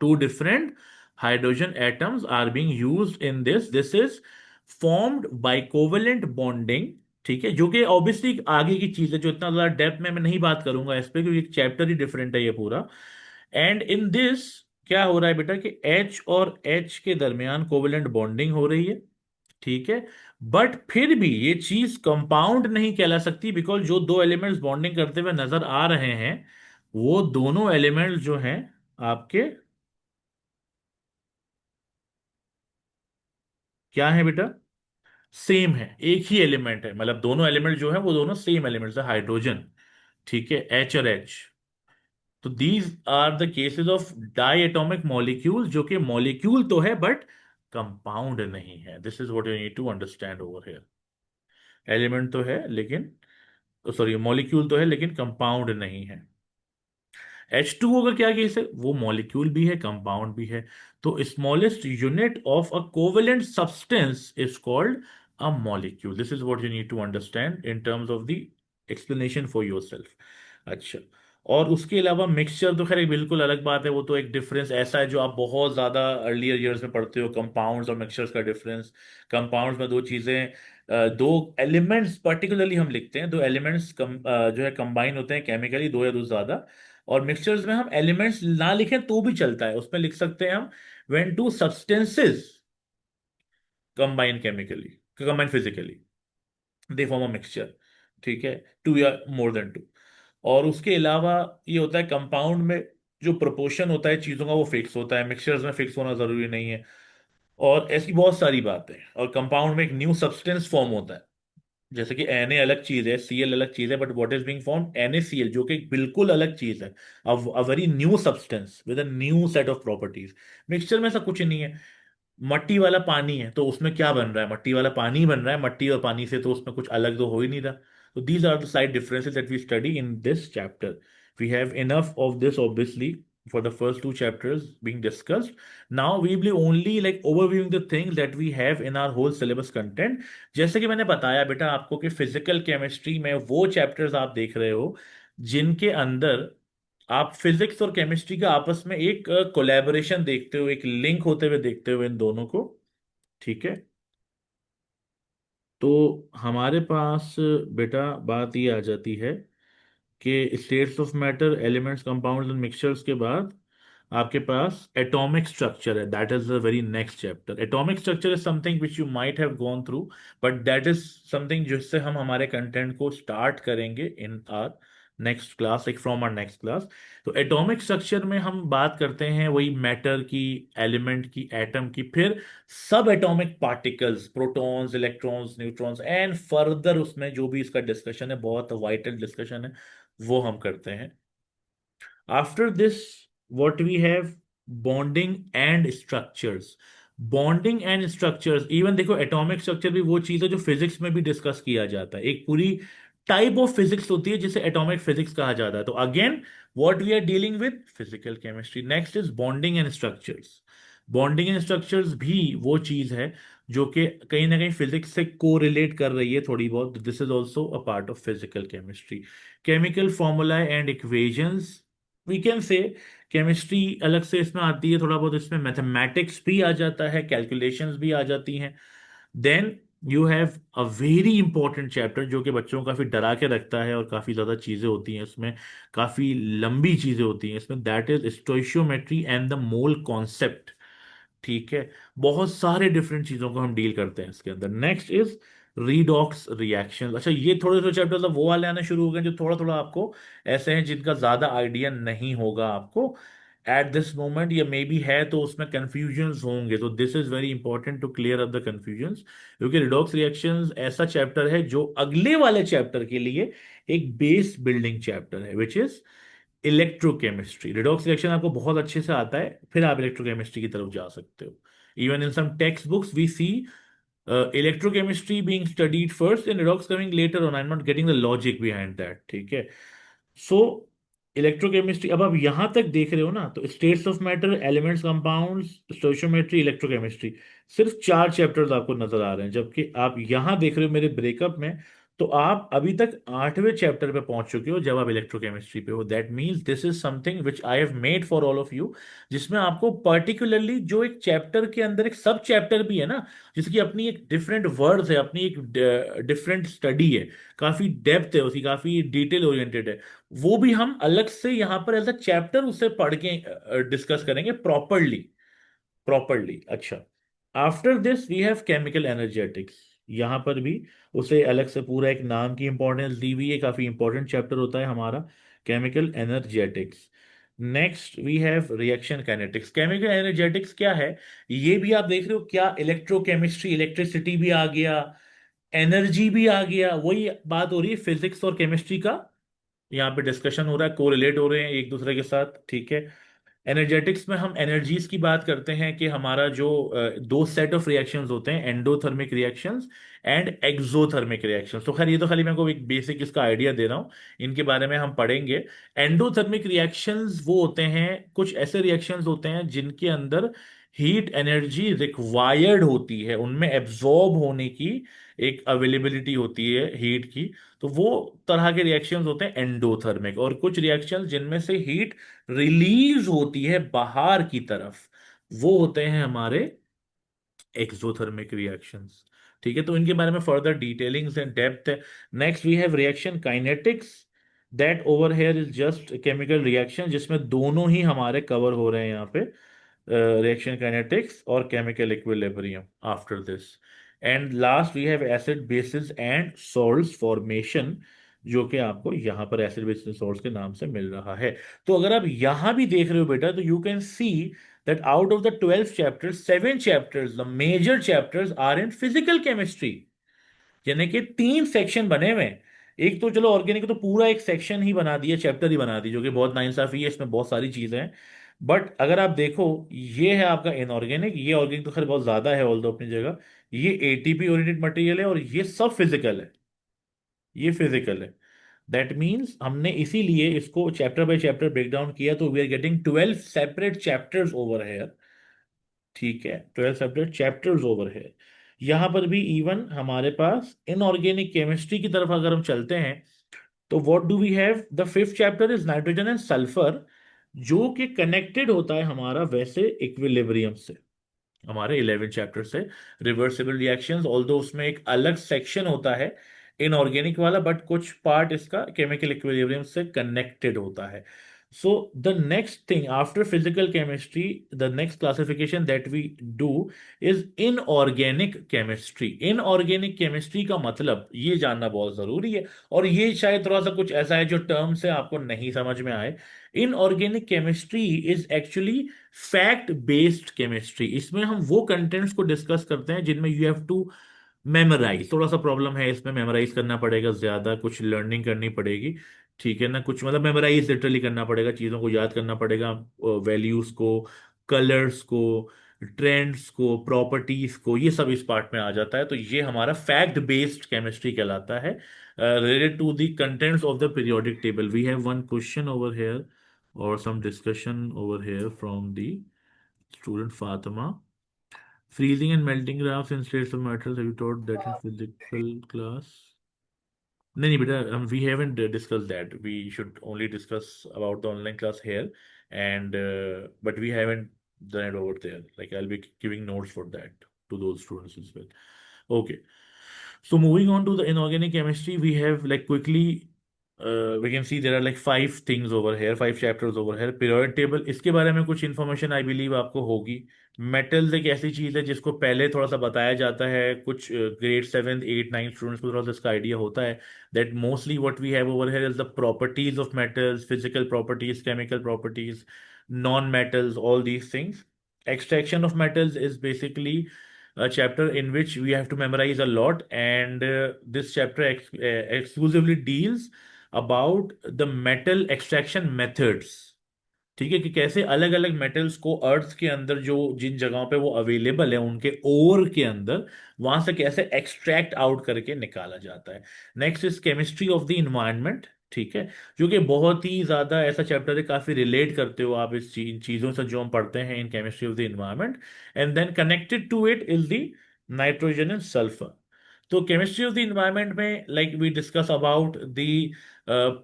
two different hydrogen atoms are being used in this is formed by covalent bonding। ठीक है, जो कि ऑब्वियसली आगे की चीज है, जो इतना ज्यादा डेप्थ में मैं नहीं बात करूंगा इस पे, क्योंकि एक चैप्टर ही डिफरेंट है ये पूरा। एंड इन दिस क्या हो रहा है बेटा कि H और H के दरमियान कोवेलेंट बॉन्डिंग हो रही है, ठीक है। बट फिर भी ये चीज कंपाउंड नहीं कहला सकती, बिकॉज जो दो एलिमेंट्स बॉन्डिंग करते हुए नजर आ रहे हैं वो दोनों एलिमेंट्स जो हैं आपके क्या है बेटा? सेम है, एक ही एलिमेंट है, मतलब दोनों एलिमेंट जो है वो दोनों सेम एलिमेंट्स है, हाइड्रोजन। ठीक है, एच और एच। तो these are the cases of diatomic molecule, जो कि मॉलिक्यूल तो है बट कंपाउंड नहीं है। This is what you need to understand over here. Element तो है लेकिन, सॉरी, मॉलिक्यूल तो है लेकिन कंपाउंड नहीं है। H2O का क्या केस है? वो मॉलिक्यूल भी है कंपाउंड भी है। तो smallest unit of a covalent substance is called a molecule. This is what you need to understand in terms of the explanation for yourself. अच्छा, और उसके अलावा मिक्सचर तो खैर एक बिल्कुल अलग बात है, वो तो एक डिफरेंस ऐसा है जो आप बहुत ज्यादा अर्लियर ईयर्स में पढ़ते हो, कंपाउंड्स और मिक्सचर्स का डिफरेंस। कंपाउंड्स में दो चीजें, दो एलिमेंट्स पर्टिकुलरली हम लिखते हैं, दो एलिमेंट्स जो है कंबाइन होते हैं केमिकली, दो या दो ज्यादा। और मिक्सचर्स में हम एलिमेंट्स ना लिखें तो भी चलता है, उसमें लिख सकते हैं हम when to substances combine chemically, combine physically, they form a mixture. ठीक है, टू या मोर देन टू। और उसके अलावा ये होता है कंपाउंड में जो प्रोपोर्शन होता है चीजों का वो फिक्स होता है, मिक्सचर्स में फिक्स होना जरूरी नहीं है। और ऐसी बहुत सारी बातें। और कंपाउंड में एक न्यू सब्सटेंस फॉर्म होता है, जैसे कि Na अलग चीज है, Cl अलग चीज है, but what is being formed NaCl, जो कि एक बिल्कुल अलग चीज है, a very new substance with a new set of properties. Mixture में ऐसा कुछ नहीं है। मट्टी वाला पानी है तो उसमें क्या बन रहा है? मट्टी वाला पानी ही बन रहा है, मट्टी और पानी से तो उसमें कुछ अलग तो हो ही नहीं रहा। तो these are the slight differences that we study in this chapter. We have enough of this obviously for the first two chapters being discussed. Now we will be only like overviewing the things that we have in our whole syllabus content। जैसे कि मैंने बताया बेटा आपको कि physical chemistry में वो chapters आप देख रहे हो जिनके अंदर आप फिजिक्स और केमिस्ट्री का आपस में एक कोलैबोरेशन देखते हो, एक लिंक होते हुए देखते हो इन दोनों को। ठीक है, तो हमारे पास बेटा बात ये आ जाती है कि states of matter, elements, compounds and mixtures के बाद आपके पास एटॉमिक स्ट्रक्चर है। That is the very next chapter. Atomic structure is something which you might have gone through, but that is something जिससे हम हमारे कंटेंट को स्टार्ट करेंगे in our next class, like from our next class. तो atomic structure में हम बात करते हैं वही मैटर की, एलिमेंट की, एटम की, फिर सब atomic particles, protons, electrons, neutrons, and further उसमें जो भी इसका डिस्कशन है, बहुत वाइटल डिस्कशन है, वो हम करते हैं। After this what we have, bonding and structures। Bonding and structures, even देखो एटॉमिक स्ट्रक्चर भी वो चीज है जो फिजिक्स में भी डिस्कस किया जाता है, एक पूरी टाइप ऑफ फिजिक्स होती है जिसे एटॉमिक फिजिक्स कहा जाता है। तो again what we are dealing with physical chemistry. Next is bonding and structures. Bonding and structures भी वो चीज है जो कि कहीं ना कहीं फिजिक्स से को रिलेट कर रही है थोड़ी बहुत। This is also a part of physical chemistry. Chemical formula and equations we can say chemistry अलग से इसमें आती है, थोड़ा बहुत इसमें मैथमेटिक्स भी आ जाता है, कैलकुलेशंस भी आ जाती हैं। Then you have a very important chapter जो कि बच्चों को काफी डरा के रखता है, और काफी ज्यादा चीजें होती हैं इसमें, काफी लंबी चीजें होती हैं इसमें, that is stoichiometry and the mole concept. ठीक है, बहुत सारे डिफरेंट चीजों को हम डील करते हैं इसके अंदर। Next is redox reaction. अच्छा, ये थोड़े थोड़े चैप्टर मतलब वो वाले आने शुरू हो गए जो थोड़ा थोड़ा आपको ऐसे हैं जिनका ज्यादा आइडिया नहीं होगा आपको एट दिस मोमेंट, या मे बी है तो उसमें कंफ्यूजन्स होंगे, तो this is very important to clear up the confusions, क्योंकि रिडॉक्स रिएक्शंस ऐसा चैप्टर है जो अगले वाले चैप्टर के लिए एक बेस बिल्डिंग चैप्टर है, which is electrochemistry. Redox reaction आपको बहुत अच्छे से आता है, फिर आप इलेक्ट्रोकेमिस्ट्री की तरफ जा सकते हो। Even in some text books we see electrochemistry being studied first and redox coming later on. I'm not getting the logic behind that. ठीक है, सो इलेक्ट्रोकेमिस्ट्री, अब आप यहां तक देख रहे हो ना, तो states of matter, elements, compounds, stoichiometry, electrochemistry, सिर्फ 4 चैप्टर्स आपको नजर आ रहे हैं, जबकि आप यहां देख रहे हो मेरे ब्रेकअप में, तो आप अभी तक 8वें चैप्टर पे पहुंच चुके हो जब आप इलेक्ट्रोकेमिस्ट्री पे हो। That means this is something which I have made for all of you, जिसमें आपको पर्टिकुलरली जो एक चैप्टर के अंदर एक सब चैप्टर भी है ना, जिसकी अपनी एक डिफरेंट वर्ड्स है, अपनी एक डिफरेंट स्टडी है, काफी डेप्थ है उसकी, काफी डिटेल ओरिएंटेड है, वो भी हम अलग से यहाँ पर एज अ चैप्टर उसे पढ़ के डिस्कस करेंगे प्रॉपरली। प्रॉपरली, अच्छा। After this we have chemical energetics. यहाँ पर भी उसे अलग से पूरा एक नाम की इंपॉर्टेंस दी हुई है, काफी इंपॉर्टेंट चैप्टर होता है हमारा chemical energetics. Next we have reaction kinetics. Chemical energetics क्या है, ये भी आप देख रहे हो क्या, इलेक्ट्रोकेमिस्ट्री, इलेक्ट्रिसिटी भी आ गया, एनर्जी भी आ गया, वही बात हो रही है फिजिक्स और केमिस्ट्री का, यहाँ पे डिस्कशन हो रहा है, कोरिलेट हो रहे हैं एक दूसरे के साथ। ठीक है, एनर्जेटिक्स में हम एनर्जीज की बात करते हैं कि हमारा जो दो सेट ऑफ रिएक्शंस होते हैं, endothermic reactions and exothermic reactions. तो खैर ये तो खाली मैं को एक बेसिक इसका आइडिया दे रहा हूँ, इनके बारे में हम पढ़ेंगे। एंडोथर्मिक रिएक्शंस वो होते हैं, कुछ ऐसे रिएक्शंस होते हैं जिनके अंदर हीट एनर्जी रिक्वायर्ड होती है, उनमें एब्जॉर्ब होने की एक अवेलेबिलिटी होती है हीट की, तो वो तरह के रिएक्शंस होते हैं एंडोथर्मिक। और कुछ रिएक्शंस जिनमें से हीट रिलीज होती है बाहर की तरफ, वो होते हैं हमारे एक्सोथर्मिक रिएक्शंस। ठीक है, तो इनके बारे में फर्दर डिटेलिंग्स एंड डेप्थ है। Next we have reaction kinetics, that over here is just chemical reaction, जिसमें दोनों ही हमारे कवर हो रहे हैं यहाँ पे, रिएक्शन काइनेटिक्स और chemical equilibrium. After this and last we have acid bases and salts formation, जो कि आपको यहाँ पर एसिड बेसिस सॉल्ट्स के नाम से मिल रहा है। तो अगर आप यहाँ भी देख रहे हो बेटा, तो you can C that out of the 12 chapters, 7 chapters, the major chapters are in physical chemistry। यानी कि 3 सेक्शन बने हुए हैं। एक तो चलो ऑर्गेनिक तो पूरा एक सेक्शन ही बना दिया, चैप्टर ही बना दी, जो कि बहुत नाइंसाफी है, इसमें बहुत सारी चीजें हैं। बट अगर आप देखो, ये है आपका इनऑर्गेनिक, ये ऑर्गेनिक तो खैर बहुत ज्यादा है ऑल दो अपनी जगह, ये एटीपी ओरिएंटेड मटेरियल है, और ये सब फिजिकल है, ये फिजिकल है। दैट मीन्स हमने इसीलिए इसको chapter by chapter break down किया, तो we are getting 12 separate chapters over है। ठीक है, 12 सेपरेट चैप्टर्स ओवर है। यहां पर भी इवन हमारे पास इनऑर्गेनिक केमिस्ट्री की तरफ अगर हम चलते हैं, तो what do we have, the 5th chapter is nitrogen and sulphur, जो कि कनेक्टेड होता है हमारा वैसे इक्विलिब्रियम से, हमारे 11 चैप्टर से। रिवर्सिबल रिएक्शंस, ऑल्दो उसमें एक अलग सेक्शन होता है इनऑर्गेनिक वाला, बट कुछ पार्ट इसका केमिकल इक्विलिब्रियम से कनेक्टेड होता है। So the next thing after physical chemistry, the next classification that we do is inorganic chemistry. Inorganic chemistry का मतलब ये जानना बहुत जरूरी है, और ये शायद थोड़ा सा कुछ ऐसा है जो टर्म से आपको नहीं समझ में आए। Inorganic chemistry is actually fact based chemistry. इसमें हम वो कंटेंट्स को डिस्कस करते हैं जिनमें यू हैव टू मेमोराइज, थोड़ा सा प्रॉब्लम है इसमें, मेमोराइज करना पड़ेगा, ज्यादा कुछ लर्निंग करनी पड़ेगी। ठीक है ना, कुछ मतलब मेमोराइज लिटरली करना पड़ेगा, चीजों को याद करना पड़ेगा, वैल्यूज को, कलर्स को, ट्रेंड्स को, प्रॉपर्टीज को, ये सब इस पार्ट में आ जाता है। तो ये हमारा फैक्ट बेस्ड केमिस्ट्री कहलाता है, related to the contents of the periodic table. We have one question over here, or some discussion over here from the student Fatima. Freezing and melting graphs in states of matter. Have you taught that in physical class? नहीं नहीं बेटा, we haven't discussed that. We should only discuss about the online class here, and but we haven't done it over there. Like I'll be giving notes for that to those students as well. Okay. So moving on to the inorganic chemistry, we have like quickly, we can see there are like five things over here, five chapters over here. Periodic table, इसके बारे में कुछ information I believe आपको होगी। Metals एक ऐसी चीज है जिसको पहले थोड़ा सा बताया जाता है, कुछ ग्रेड 7, 8, 9 स्टूडेंट्स को थोड़ा सा इसका आइडिया होता है that mostly what we have over here is the properties of metals, physical properties, chemical properties, non-metals, all these things. Extraction of metals is basically a chapter in which we have to memorize a lot, and this chapter exclusively deals about the metal extraction methods. ठीक है, कि कैसे अलग अलग metals को अर्थ के अंदर, जो जिन जगहों पे वो अवेलेबल है उनके ओर के अंदर, वहां से कैसे एक्सट्रैक्ट आउट करके निकाला जाता है। Next is chemistry of the environment. ठीक है, जो कि बहुत ही ज्यादा ऐसा चैप्टर है, काफी रिलेट करते हो आप इस चीजों से जो हम पढ़ते हैं in chemistry of the environment. And then connected to it is the nitrogen and sulphur. तो केमिस्ट्री ऑफ द इन्वायरमेंट में like we discuss about the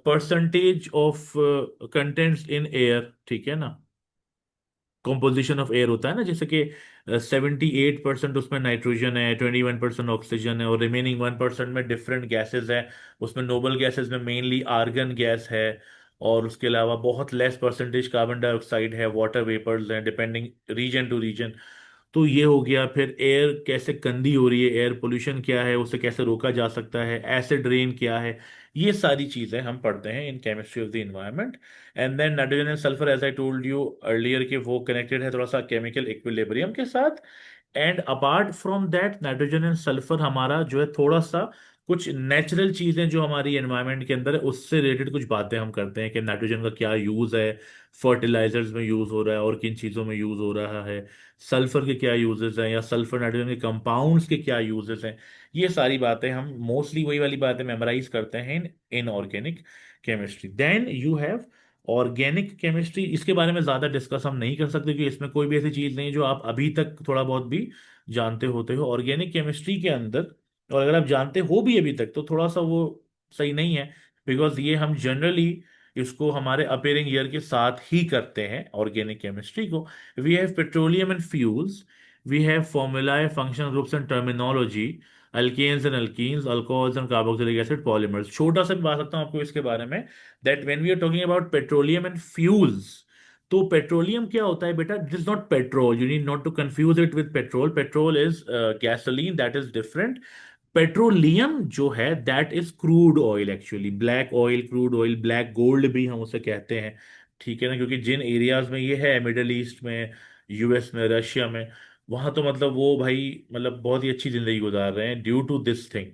percentage of contents in air. ठीक है ना, कॉम्पोजिशन ऑफ एयर होता है ना, जैसे कि 78% उसमें नाइट्रोजन है, 21% ऑक्सीजन है, और रिमेनिंग 1% में डिफरेंट गैसेज है। उसमें नोबल गैसेज में मेनली आर्गन गैस है, और उसके अलावा बहुत लेस परसेंटेज कार्बन डाइऑक्साइड है, वाटर वेपर्स हैं, डिपेंडिंग रीजन टू रीजन। तो ये हो गया। फिर एयर कैसे गंदी हो रही है, एयर पोल्यूशन क्या है, उसे कैसे रोका जा सकता है, एसिड रेन क्या है, ये सारी चीजें हम पढ़ते हैं in chemistry of the environment. And then nitrogen and sulphur, as I told you earlier, कि वो कनेक्टेड है थोड़ा सा केमिकल इक्विलिब्रियम के साथ। And apart from that, nitrogen and sulphur हमारा जो है थोड़ा सा कुछ नेचुरल चीजें जो हमारी एनवायरनमेंट के अंदर है उससे रिलेटेड कुछ बातें हम करते हैं, कि नाइट्रोजन का क्या यूज है, फर्टिलाइजर्स में यूज हो रहा है और किन चीजों में यूज हो रहा है, सल्फर के क्या यूजेस हैं, या सल्फर नाइट्रोजन के कंपाउंड्स के क्या यूजेस हैं। ये सारी बातें हम मोस्टली वही वाली बातें मेमोराइज करते हैं in inorganic chemistry. Then you have organic chemistry. इसके बारे में ज्यादा डिस्कस हम नहीं कर सकते, क्योंकि इसमें कोई भी ऐसी चीज नहीं है जो आप अभी तक थोड़ा बहुत भी जानते होते हो ऑर्गेनिक केमिस्ट्री के अंदर। और अगर आप जानते हो भी अभी तक तो थोड़ा सा वो सही नहीं है, बिकॉज ये हम जनरली इसको हमारे अपेयरिंग ईयर के साथ ही करते हैं ऑर्गेनिक केमिस्ट्री को। We have petroleum and fuels, we have formulae, functional groups and terminology, alkanes and alkenes, alcohols and carboxylic acid, polymers. छोटा सा बता सकता हूँ आपको इसके बारे में, that when we are talking about petroleum and fuels, तो पेट्रोलियम क्या होता है बेटा, this is not petrol, you need not to confuse it with petrol. Petrol is gasoline, that is different. Petroleum जो है that is crude oil, actually black oil, crude oil, black gold भी हम उसे कहते हैं। ठीक है ना, क्योंकि जिन एरियाज में ये है, मिडल ईस्ट में, यूएस में, रशिया में, वहां तो मतलब वो भाई मतलब बहुत ही अच्छी जिंदगी गुजार रहे हैं due to this thing,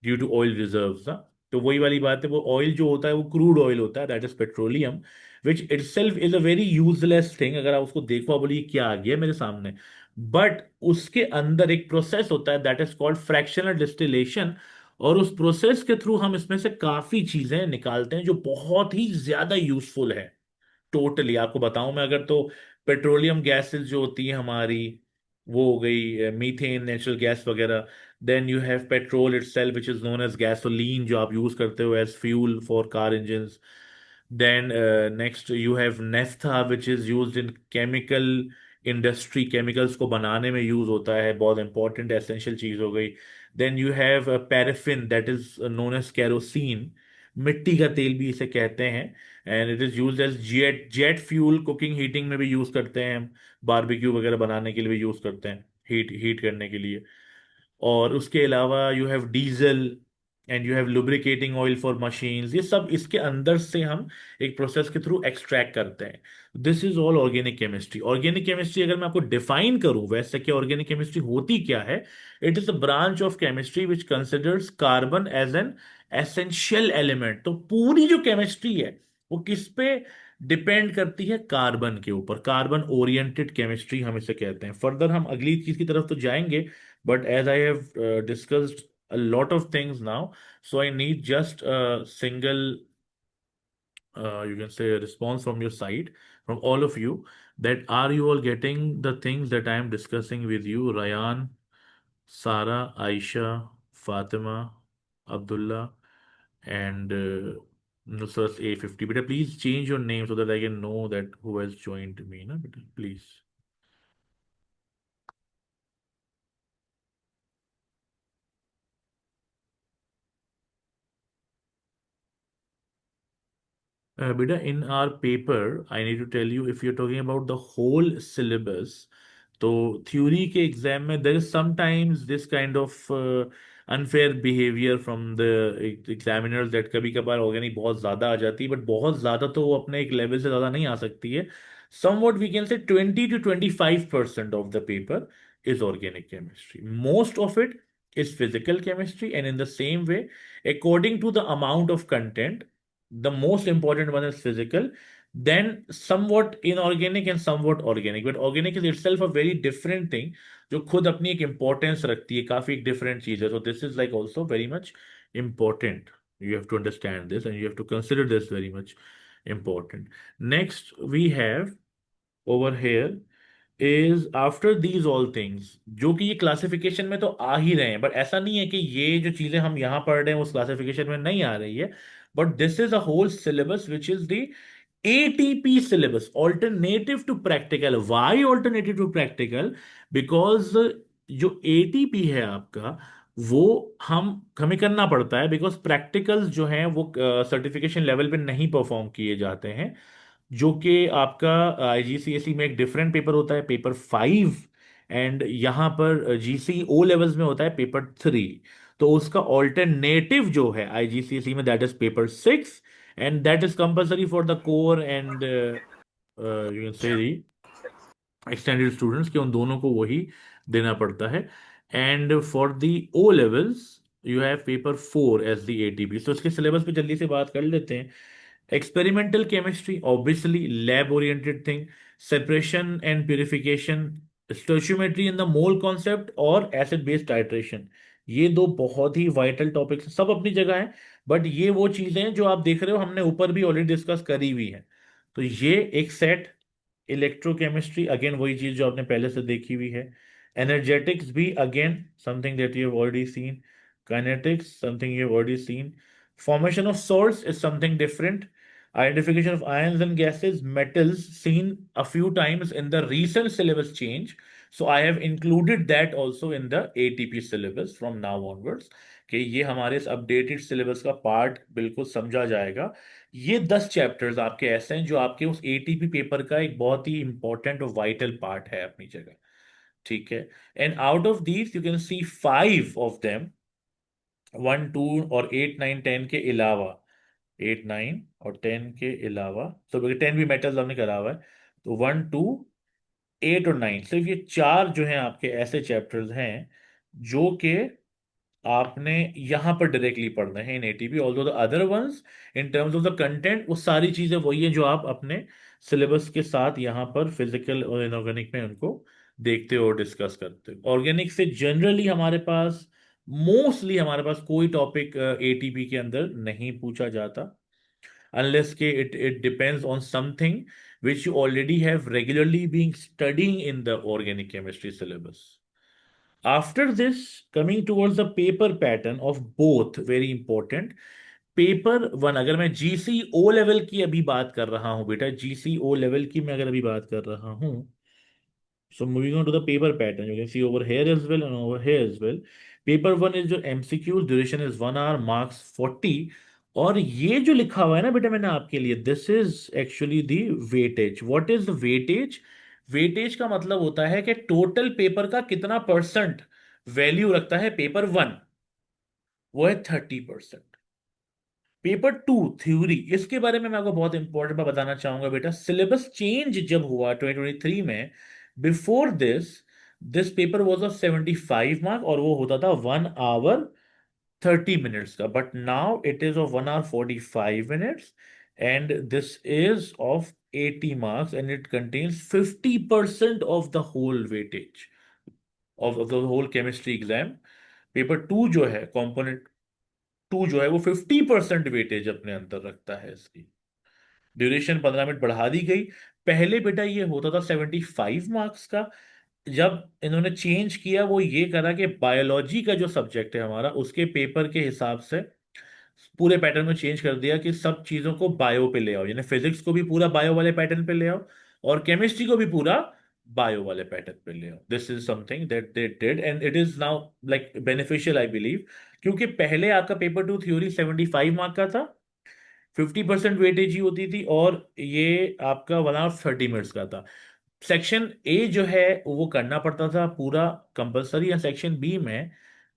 due to oil reserves ना। तो वही वाली बात है, वो ऑयल जो होता है वो क्रूड ऑयल होता है, that is petroleum, which itself is a very useless thing. अगर आप उसको देखो, आप बोलिए क्या आ गया मेरे सामने, बट उसके अंदर एक प्रोसेस होता है that is called fractional distillation, और उस प्रोसेस के थ्रू हम इसमें से काफी चीजें निकालते हैं जो बहुत ही ज्यादा यूजफुल है। टोटली आपको बताऊं मैं अगर, तो पेट्रोलियम गैसेस जो होती है हमारी, वो हो गई मीथेन, नेचुरल गैस वगैरह। Then you have petrol itself which is known as gasoline, जो आप यूज करते हो as fuel for car engines. Then next you have naphtha which is used in chemical industry, chemicals को बनाने में use होता है, बहुत इंपॉर्टेंट एसेंशियल चीज हो गई। Then you have paraffin that is known as kerosene, मिट्टी का तेल भी इसे कहते हैं। And it is use as jet fuel, cooking heating में भी यूज करते हैं हम, बारबेक्यू वगैरह बनाने के लिए भी यूज करते हैं, हीट हीट करने के लिए। और उसके अलावा you have diesel, and you have lubricating oil for machines. ये सब इसके अंदर से हम एक प्रोसेस के थ्रू एक्सट्रैक्ट करते हैं। This is all organic chemistry. Organic chemistry अगर मैं आपको डिफाइन करूं वैसे कि ऑर्गेनिक केमिस्ट्री होती क्या है, it is a branch of chemistry which considers carbon as an essential element. तो पूरी जो केमिस्ट्री है वो किस पे डिपेंड करती है, कार्बन के ऊपर। कार्बन ओरिएंटेड केमिस्ट्री हम इसे कहते हैं। फर्दर हम अगली चीज की तरफ तो जाएंगे, but as I have discussed a lot of things now, so I need just a single, you can say, a response from your side, from all of you, that are you all getting the things that I am discussing with you? Ryan, Sarah, Aisha, Fatima. Abdullah, and Nusrat A50. Beta, please change your name so that I can know that who has joined me. Na, beta, please. Beta, in our paper, I need to tell you, if you're talking about the whole syllabus, तो theory के exam में there is sometimes this kind of unfair behaviour from the examiners, that कभी कभार organic बहुत ज्यादा आ जाती है, but बहुत ज्यादा तो वो अपने एक लेवल से ज्यादा नहीं आ सकती है. समवॉट वी कैन से 20 to 25% of the paper is organic chemistry. Most of it is physical chemistry, and in the same way, according to the amount of content, the most important one is physical, then somewhat inorganic and somewhat organic. But organic is itself a very different thing, जो खुद अपनी एक importance रखती है, काफी एक different चीज है. So this is like also very much important. You have to understand this and you have to consider this very much important. Next we have over here is after these all things, जो कि ये classification में तो आ ही रहे हैं, but ऐसा नहीं है कि ये जो चीजें हम यहाँ पढ़ रहे हैं उस क्लासिफिकेशन में नहीं आ रही है. But this is a whole syllabus which is the ATP syllabus, alternative to practical. Why alternative to practical? Because जो ATP है आपका, वो हमें करना पड़ता है, बिकॉज प्रैक्टिकल्स जो हैं वो सर्टिफिकेशन लेवल पे नहीं परफॉर्म किए जाते हैं, जो कि आपका IGCSE में एक डिफरेंट पेपर होता है, पेपर 5, एंड यहाँ पर GC O लेवल्स में होता है पेपर 3. तो उसका ऑल्टरनेटिव जो है IGCSE में, that is paper 6, and that is compulsory for the core and you can say the extended students, कि उन दोनों को वही देना पड़ता है. And for the O levels you have paper 4 as the ATP. तो इसके सिलेबस पे जल्दी से बात कर लेते हैं. Experimental chemistry, obviously lab oriented thing. Separation and purification, stoichiometry in the mole concept और acid base titration. ये दो बहुत ही वाइटल टॉपिक्स, सब अपनी जगह हैं, बट ये वो चीजें हैं जो आप देख रहे हो हमने ऊपर भी ऑलरेडी डिस्कस करी हुई है. तो ये एक सेट. इलेक्ट्रोकेमिस्ट्री अगेन वही चीज जो आपने पहले से देखी हुई है. एनर्जेटिक्स भी again something that you have already seen. Kinetics something you have already seen. Formation of salts is something different. Identification of ions and gases, metals, seen a few times in the recent syllabus change. So I have included that also in the ATP syllabus from now onwards. कि ये हमारे इस updated syllabus का part बिल्कुल समझा जाएगा. ये 10 chapters आपके ऐसे हैं जो आपके उस ATP पेपर का एक बहुत ही इंपॉर्टेंट और वाइटल पार्ट है अपनी जगह. ठीक है. And out of these you can C 5 of them, 1, 2 और 8, 9, 10 के अलावा, 8, 9 और 10 के अलावा, तो 10 भी मेटल्स हमने करा हुआ है. तो 1, 2, 8 और 9, सिर्फ ये 4 जो हैं आपके ऐसे चैप्टर्स हैं जो कि आपने यहां पर डायरेक्टली पढ़ना है in ATP. Although the other ones in terms of the content वो सारी चीजें वही है जो आप अपने सिलेबस के साथ यहाँ पर फिजिकल और इनऑर्गेनिक में उनको देखते हो और डिस्कस करते हो. ऑर्गेनिक से जनरली हमारे पास, मोस्टली हमारे पास कोई टॉपिक ATP के अंदर नहीं पूछा जाता, अनलेस के it depends on something which you already have regularly being studying in the organic chemistry syllabus. After this, coming towards the paper pattern of both, very important. Paper 1, अगर मैं GC O level की अभी बात कर रहा हूं बेटा, GC O level की मैं अगर अभी बात कर रहा हूं, so moving on to the paper pattern, you can see over here as well and over here as well. Paper 1 is जो MCQ, duration is 1 hour, marks 40. और ये जो लिखा हुआ है ना बेटा मैंने आपके लिए, this is actually the weightage. What is the weightage? Weightage का मतलब होता है कि टोटल पेपर का कितना परसेंट वैल्यू रखता है पेपर 1. वो है 30%. पेपर 2 थ्योरी, इसके बारे में मैं आपको बहुत इंपॉर्टेंट बात बताना चाहूंगा बेटा. सिलेबस चेंज जब हुआ 2023 में, before this this paper was of 75 mark और वो होता था 1 hour 30 minutes का. But now it is of 1 hour 45 minutes, and this is of 80 marks and it contains 50% of the whole weightage of the whole chemistry exam. Paper 2 जो है, component 2 जो है, वो 50% वेटेज अपने अंदर रखता है. इसकी ड्यूरेशन 15 मिनट बढ़ा दी गई. पहले बेटा ये होता था 75 मार्क्स का, जब इन्होंने चेंज किया वो ये करा कि बायोलॉजी का जो सब्जेक्ट है हमारा उसके पेपर के हिसाब से पूरे पैटर्न में चेंज कर दिया कि सब चीजों को बायो पे ले आओ, यानी फिजिक्स को भी पूरा बायो वाले पैटर्न पे ले आओ और केमिस्ट्री को भी पूरा बायो वाले पैटर्न पे ले आओ। This is something that they did and it is now like beneficial I believe, क्योंकि पहले आपका पेपर टू थ्योरी 75 मार्क का था, 50% वेटेज ही होती थी, और ये आपका 1 आवर 30 मिनट्स का था। सेक्शन ए जो है वो करना पड़ता था पूरा कंपलसरी, या सेक्शन बी में,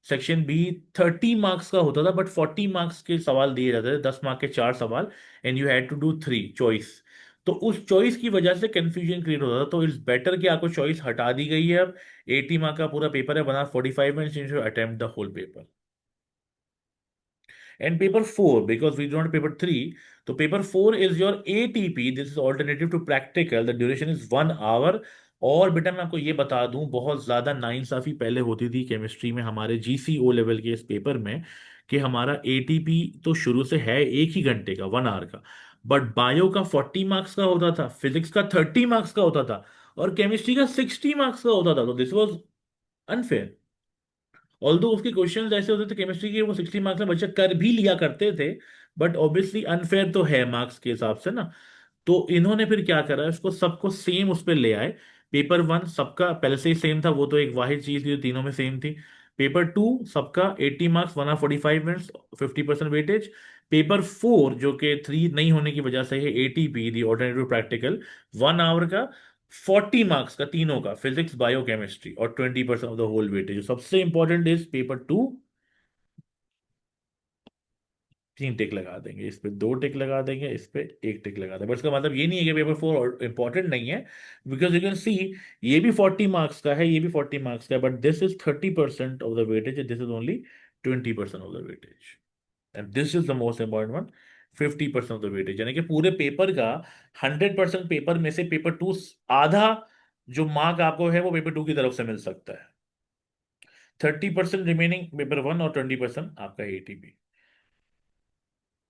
सेक्शन बी 30 मार्क्स का होता था बट 40 मार्क्स के सवाल दिए जाते थे, 10 मार्क के 4 सवाल, and you had to do 3 choice. तो उस चॉइस की वजह से कंफ्यूजन क्रिएट होता था, तो इट्स बेटर कि आपको चॉइस हटा दी गई है। अब 80 मार्क का पूरा पेपर है, बना 45 minutes attempt the whole paper. And paper 4, because we don't have paper 3, so paper 4 is your ATP. This is alternative to practical. The duration is 1 hour. और बेटा मैं आपको ये बता दूं, बहुत ज्यादा नाइंसाफी पहले होती थी केमिस्ट्री में हमारे GCO लेवल के इस पेपर में, कि हमारा ATP तो शुरू से है 1 ही घंटे का, 1 आवर का, बट बायो का 40 मार्क्स का होता था, फिजिक्स का 30 मार्क्स का होता था, और केमिस्ट्री का 60 मार्क्स का होता था। तो दिस वॉज अनफेयर। ऑल्दो उसके क्वेश्चंस ऐसे होते थे केमिस्ट्री के, वो 60 मार्क्स में बच्चे कर भी लिया करते थे, बट ऑब्वियसली अनफेयर तो है मार्क्स के हिसाब से ना। तो इन्होंने फिर क्या करा, इसको सबको सेम उस पर ले आए। पेपर 1 सबका पहले से ही सेम था, वो तो एक वाहिद चीज थी जो तीनों में सेम थी। पेपर 2 सबका 80 मार्क्स, 1 आवर 45 मिनट्स, 50% वेटेज। पेपर 4 जो कि 3 नहीं होने की वजह से है, ATP the alternative practical, 1 hour का, 40 मार्क्स का तीनों का, फिजिक्स बायो केमिस्ट्री, और 20% ऑफ द होल वेटेज। सबसे इंपॉर्टेंट इज पेपर 2, 3 टिक लगा देंगे, इस पे 2 टिक लगा देंगे, इस पे 1 टिक लगा देंगे, बट इसका मतलब ये नहीं है कि पेपर 4 इंपॉर्टेंट नहीं है, बिकॉज यू कैन सी ये भी 40 मार्क्स का है, ये भी 40 मार्क्स का है, but this is 30% of the weightage, this is only 20% of the weightage, and this is the most important one, 50% of the weightage, यानी कि पूरे पेपर का 100% पेपर में से पेपर 2 आधा जो मार्क आपको है वो पेपर 2 की तरफ से मिल सकता है, 30% रिमेनिंग पेपर 1, और 20% आपका ATP।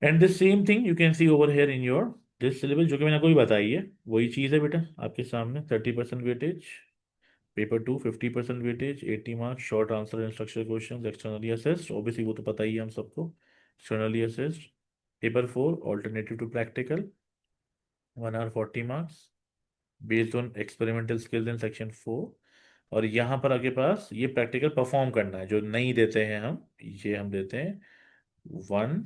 And the same thing you can C over here in your this syllabus, जो कि मैंने आपको भी बताई है, वही चीज़ है बेटा आपके सामने। 30% weightage paper 2, 50% weightage, 80 marks, short answer and structure question, externally assessed, obviously वो तो पता ही है हम सबको, externally assessed. Paper 4 alternative to practical, 1 hour 40 marks, based on experimental skills in section 4। और यहाँ पर आपके पास ये प्रैक्टिकल परफॉर्म करना है, जो नहीं देते हैं हम, ये हम देते हैं 1,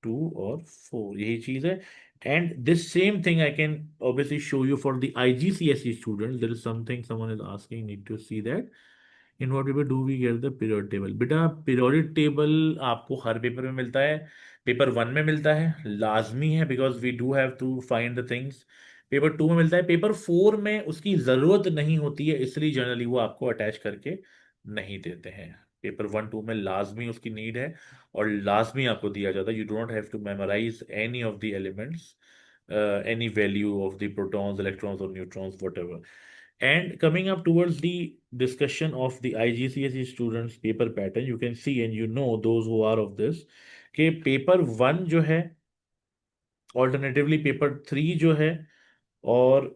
2 और 4, यही चीज है। And this same thing I can obviously show you for the IGCSE students, there is something someone is asking, need to see that in what paper do we get the period table. बेटा periodic table आपको हर paper में मिलता है, paper 1 में मिलता है, लाजमी है, because we do have to find the things. Paper 2 में मिलता है, पेपर 4 में उसकी जरूरत नहीं होती है, इसलिए जनरली वो आपको अटैच करके नहीं देते हैं। पेपर 1 2 में लाजमी उसकी नीड है, और लाजमी आपको दिया जाता है। You don't have to memorise any of the elements, any value of the protons, electrons, or neutrons, whatever. And coming up towards the discussion of the IGCSE students paper pattern, you can see and you know those who are of this कि paper 1 जो है, alternatively paper 3 जो है, और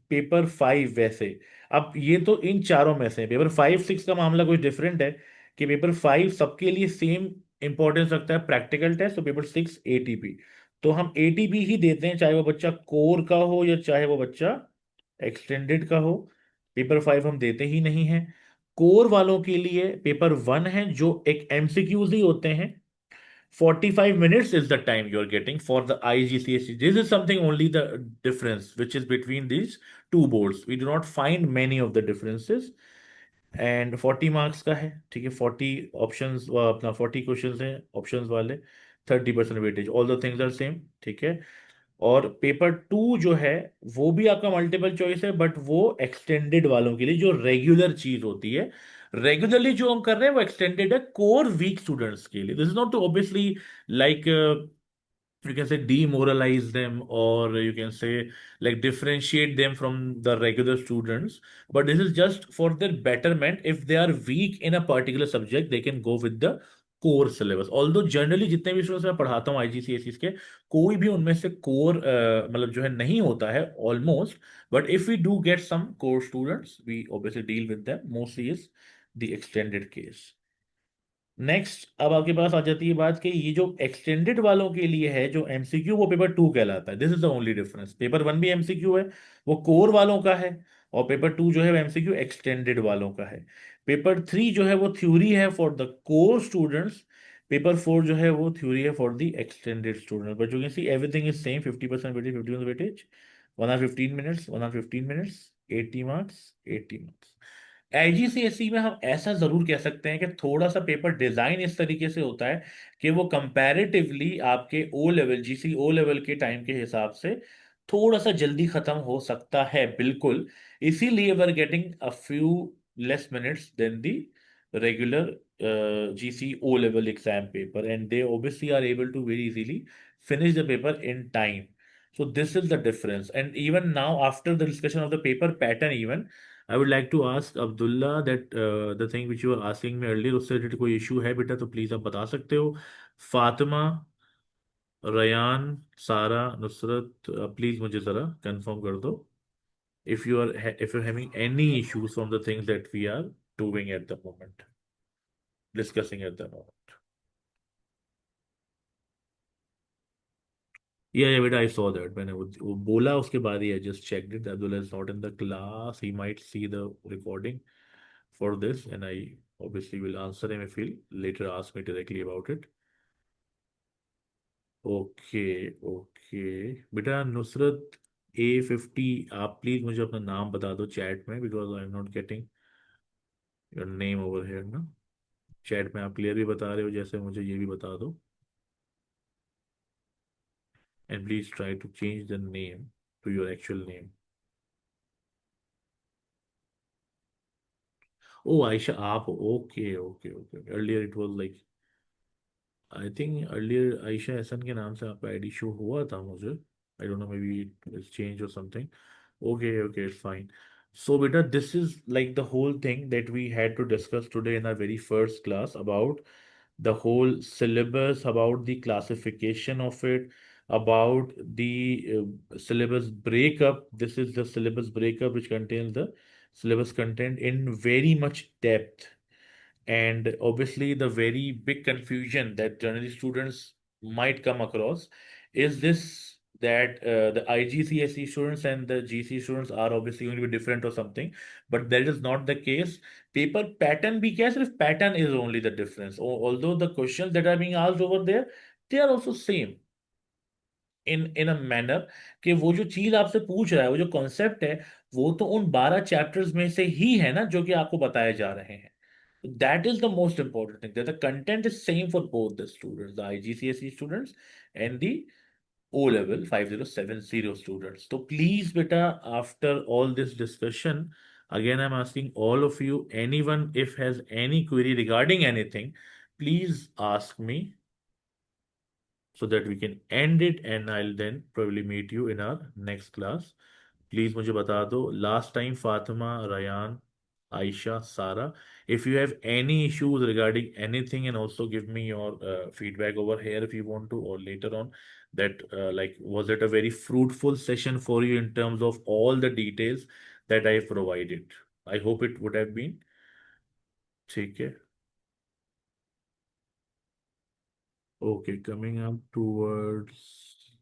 paper 5 वैसे। अब ये तो इन चारों में से पेपर 5 6 का मामला कुछ डिफरेंट है, कि पेपर 5 सबके लिए सेम इंपॉर्टेंस रखता है, प्रैक्टिकल टेस्ट, तो पेपर 6 ATP। तो हम ATP ही देते हैं, चाहे वो बच्चा कोर का हो या चाहे वो बच्चा एक्सटेंडेड का हो। पेपर 5 हम देते ही नहीं हैं। कोर वालों के लिए पेपर 1 है, जो एक MCQs ही होते हैं, 45 minutes is the time you're getting for the IGCSE. This is something only the difference which is between these two boards. We do not find many of the differences. And 40 marks का है, ठीक है, 40 options, अपना 40 questions हैं options वाले, 30% weightage, all the things are same, ठीक है। और पेपर 2 जो है वो भी आपका मल्टीपल चॉइस है, बट वो एक्सटेंडेड वालों के लिए, जो रेगुलर चीज होती है। रेगुलरली जो हम कर रहे हैं वो एक्सटेंडेड है कोर वीक स्टूडेंट्स के लिए। This is not to obviously like you can say demoralize them, or you can say like differentiate them from the regular students, but this is just for their betterment. If they are weak in a particular subject, they can go with the core syllabus. Although generally जितने भी students मैं पढ़ाता हूँ IGCSE के, कोई भी उनमें से कोर मतलब जो है नहीं होता है almost. But if we do get some core students we obviously deal with them, mostly is the extended case. Next, अब आपके पास आ जाती है बात कि ये जो एक्सटेंडेड वालों के लिए है जो एमसीक्यू, वो पेपर टू कहलाता है। This is the only difference. Paper one भी एमसीक्यू है, वो कोर वालों का है, और पेपर टू जो है वो एमसीक्यू एक्सटेंडेड वालों का है। पेपर थ्री जो है वो थ्योरी है for the core students. Paper four जो है वो थ्योरी है for the extended student. But you can see everything is same, 50% weightage, 50% weightage, 1 hour 15 minutes, 1 hour 15 minutes, 80 marks, 80 marks। IGCSE में हम ऐसा जरूर कह सकते हैं कि थोड़ा सा पेपर डिजाइन इस तरीके से होता है कि वो कंपैरेटिवली आपके O level, GC O level के टाइम के हिसाब से थोड़ा सा जल्दी खत्म हो सकता है, बिल्कुल। इसीलिए we are getting a few less minutes than the regular GC O level exam paper, and they obviously are able to very easily finish the paper in time. So this is the difference. And even now, after the discussion of the paper pattern, even I would like to ask Abdullah that the thing which you were asking me earlier, उससे related कोई issue है बेटा तो please आप बता सकते हो। Fatima, Ryan, सारा, नुसरत, प्लीज मुझे जरा कंफर्म कर दो if you're having any issues from the things that we are doing at the moment, discussing at the moment. Yeah, बेटा, I saw that। मैंने वो बोला उसके बाद ही I just checked it। Abdullah is not in the class, he might see the recording for this, and I obviously will answer him if he'll later ask me directly about it। Okay, okay बेटा। Nusrat A50, आप please मुझे अपना नाम बता दो chat में, because I am not getting your name over here ना। Chat में आप क्लियर भी बता रहे हो, जैसे मुझे ये भी बता दो। And please try to change the name to your actual name. Oh Ayesha, आप okay, okay, okay. Earlier it was like, I think earlier Ayesha Ehsan के नाम से आपका आईडी शो हुआ था मुझे। I don't know, maybe it's change or something. Okay, okay, it's fine। So, beta, this is like the whole thing that we had to discuss today in our very first class about the whole syllabus, about the classification of it, about the syllabus breakup. This is the syllabus breakup which contains the syllabus content in very much depth. And obviously, the very big confusion that generally students might come across is this, that the IGCSE students and the GC students are obviously going to be different or something, but that is not the case। Paper pattern भी क्या है, सिर्फ pattern is only the difference। Although the questions that are being asked over there, they are also same in a manner, कि वो जो चीज आपसे पूछ रहा है, वो जो कॉन्सेप्ट है, वो तो उन 12 चैप्टर्स में से ही है ना जो कि आपको बताए जा रहे हैं। That is the most important thing, that the content is same for both the students, the IGCSE students and the O level 5070 students। So please beta, after all this discussion, again I'm asking all of you, anyone if has any query regarding anything, please ask me so that we can end it, and I'll then probably meet you in our next class। Please मुझे बता दो last time, Fatima, Ryan, Ayesha, सारा, if you have any issues regarding anything, and also give me your feedback over here if you want to, or later on, that like was it a very fruitful session for you in terms of all the details that I provided? I hope it would have been। ठीक है। Okay, coming up towards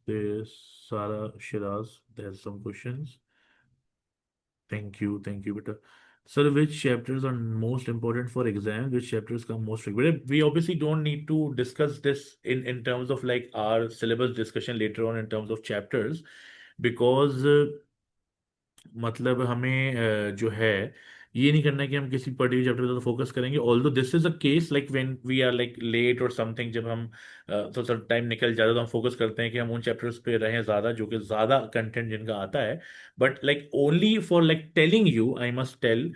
this, Sarah Shiraz, there's some questions। Thank you, beta। Sir, which chapters are most important for exam? Which chapters come most frequent? We obviously don't need to discuss this in terms of like our syllabus discussion later on in terms of chapters, because मतलब हमें जो है ये नहीं करना है कि हम किसी पर्टिकुलर चैप्टर पे फोकस करेंगे। Although this is a case like when we are like late or something, जब हम थोड़ा सा टाइम निकल जाता है तो हम फोकस करते हैं कि हम उन चैप्टर्स पे रहें ज्यादा जो कि ज्यादा कंटेंट जिनका आता है। But like only for like telling you, I must tell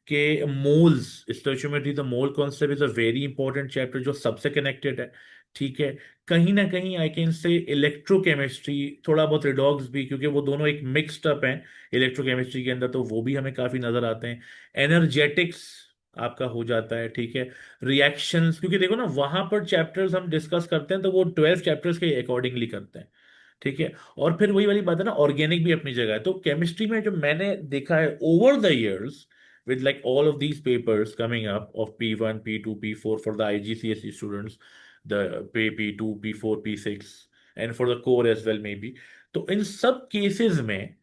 के moles, stoichiometry the mole concept is a very important chapter जो सबसे कनेक्टेड है। ठीक है। कहीं ना कहीं आई कैन से इलेक्ट्रोकेमिस्ट्री, थोड़ा बहुत रिडॉक्स भी, क्योंकि वो दोनों एक मिक्सड अप हैं इलेक्ट्रोकेमिस्ट्री के अंदर, तो वो भी हमें काफी नजर आते हैं। एनर्जेटिक्स, आपका हो जाता है, ठीक है। रिएक्शंस, क्योंकि देखो ना वहां पर चैप्टर्स हम डिस्कस करते हैं तो वो 12 चैप्टर्स के अकॉर्डिंगली करते हैं, ठीक है। और फिर वही वाली बात है ना, ऑर्गेनिक भी अपनी जगह है। तो केमिस्ट्री में जो मैंने देखा है over the years, with like all of these papers coming up of P1, P2, P4 for the IGCSE students, the P2, P4, P6, and for the core as well maybe। तो इन सब cases में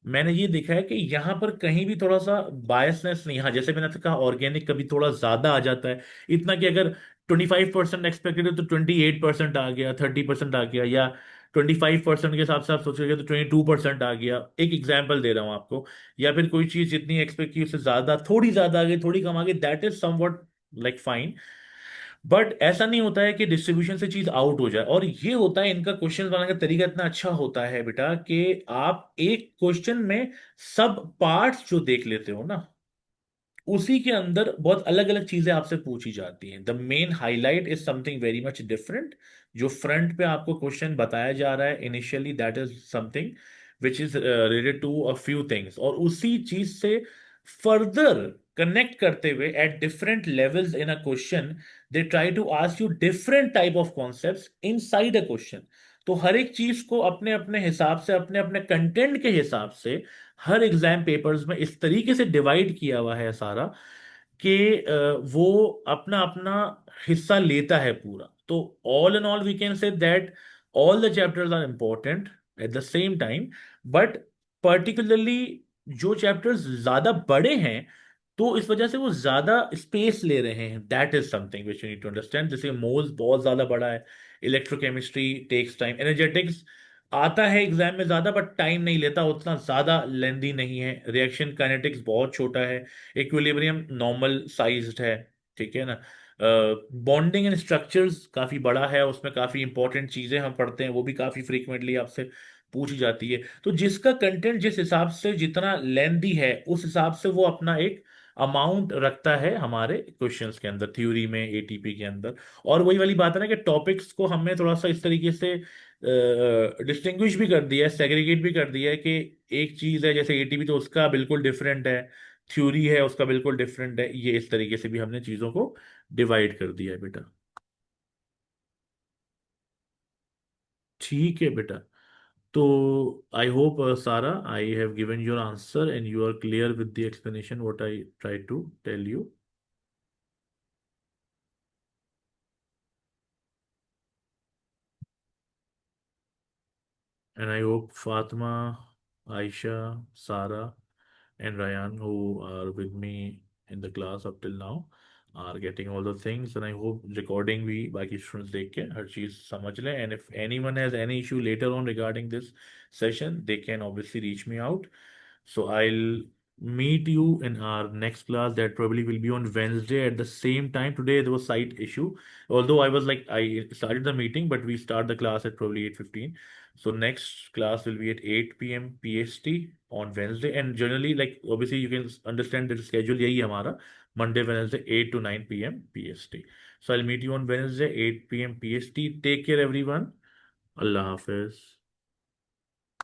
मैंने ये देखा है कि यहाँ पर कहीं भी थोड़ा सा बायसनेस नहीं। हाँ, जैसे मैंने आपसे कहा ऑर्गेनिक कभी थोड़ा ज्यादा आ जाता है, इतना कि अगर 25% एक्सपेक्टेड है तो 28% आ गया, 30% आ गया, या 25% के हिसाब से आप सोचोगे तो 22% आ गया। एक एग्जाम्पल दे रहा हूँ आपको। या फिर कोई चीज जितनी एक्सपेक्ट की उससे ज्यादा, थोड़ी ज्यादा आ गई, थोड़ी कम आ गई, that is somewhat like fine. But ऐसा नहीं होता है कि डिस्ट्रीब्यूशन से चीज आउट हो जाए। और ये होता है इनका क्वेश्चन बनाने का तरीका इतना अच्छा होता है बेटा कि आप एक क्वेश्चन में सब पार्ट्स जो देख लेते हो ना, उसी के अंदर बहुत अलग अलग चीजें आपसे पूछी जाती हैं। The main highlight is something very much different. जो फ्रंट पे आपको क्वेश्चन बताया जा रहा है initially, that is something which is related to a few things, और उसी चीज से फर्दर कनेक्ट करते हुए at different levels in a question they try to ask you different type of concepts inside a question. तो हर एक चीज को अपने अपने हिसाब से, अपने अपने कंटेंट के हिसाब से हर एग्जाम पेपर्स में इस तरीके से डिवाइड किया हुआ है सारा कि वो अपना अपना हिस्सा लेता है पूरा। तो all in all we can say that all the chapters are important at the same time, but particularly जो चैप्टर्स ज्यादा बड़े हैं तो इस वजह से वो ज्यादा स्पेस ले रहे हैं। That is something which you need to understand. जैसे मोल्स बहुत ज्यादा बड़ा है, इलेक्ट्रोकेमिस्ट्री टेक्स टाइम, एनर्जेटिक्स आता है एग्जाम में ज्यादा बट टाइम नहीं लेता, उतना ज्यादा लेंदी नहीं है। रिएक्शन काइनेटिक्स बहुत छोटा है, इक्विलिब्रियम नॉर्मल साइज्ड है, ठीक है ना। बॉन्डिंग एंड स्ट्रक्चर्स काफी बड़ा है, उसमें काफी इंपॉर्टेंट चीजें हम पढ़ते हैं, वो भी काफी फ्रीक्वेंटली आपसे पूछी जाती है। तो जिसका कंटेंट जिस हिसाब से जितना लेंदी है उस हिसाब से वो अपना एक अमाउंट रखता है हमारे क्वेश्चंस के अंदर, थ्योरी में, एटीपी के अंदर। और वही वाली बात है ना कि टॉपिक्स को हमने थोड़ा सा इस तरीके से डिस्टिंग्विश भी कर दिया है, सेग्रीगेट भी कर दिया है कि एक चीज है जैसे एटीपी तो उसका बिल्कुल डिफरेंट है, थ्योरी है उसका बिल्कुल डिफरेंट है। ये इस तरीके से भी हमने चीजों को डिवाइड कर दिया है बेटा। ठीक है बेटा। तो आई होप सारा I have given your answer and you are clear with the explanation what I try to tell you. And I hope Fatma, Aisha, Sarah, and Ryan, who are with me in the class up till now, are getting all the things. And I hope recording भी बाकी students देख के हर चीज समझ लें। And if anyone has any issue later on regarding this session, they can obviously reach me out. So I'll meet you in our next class that probably will be on Wednesday at the same time. Today there was site issue. Although I was like I started the meeting, but we start the class at probably 8:15. So next class will be at 8 p.m. PST on Wednesday. And generally, like obviously you can understand the schedule यही है हमारा, Monday, Wednesday, 8 to 9 p.m. PST. So I'll meet you on Wednesday, 8 p.m. PST. Take care everyone. Allah Hafiz.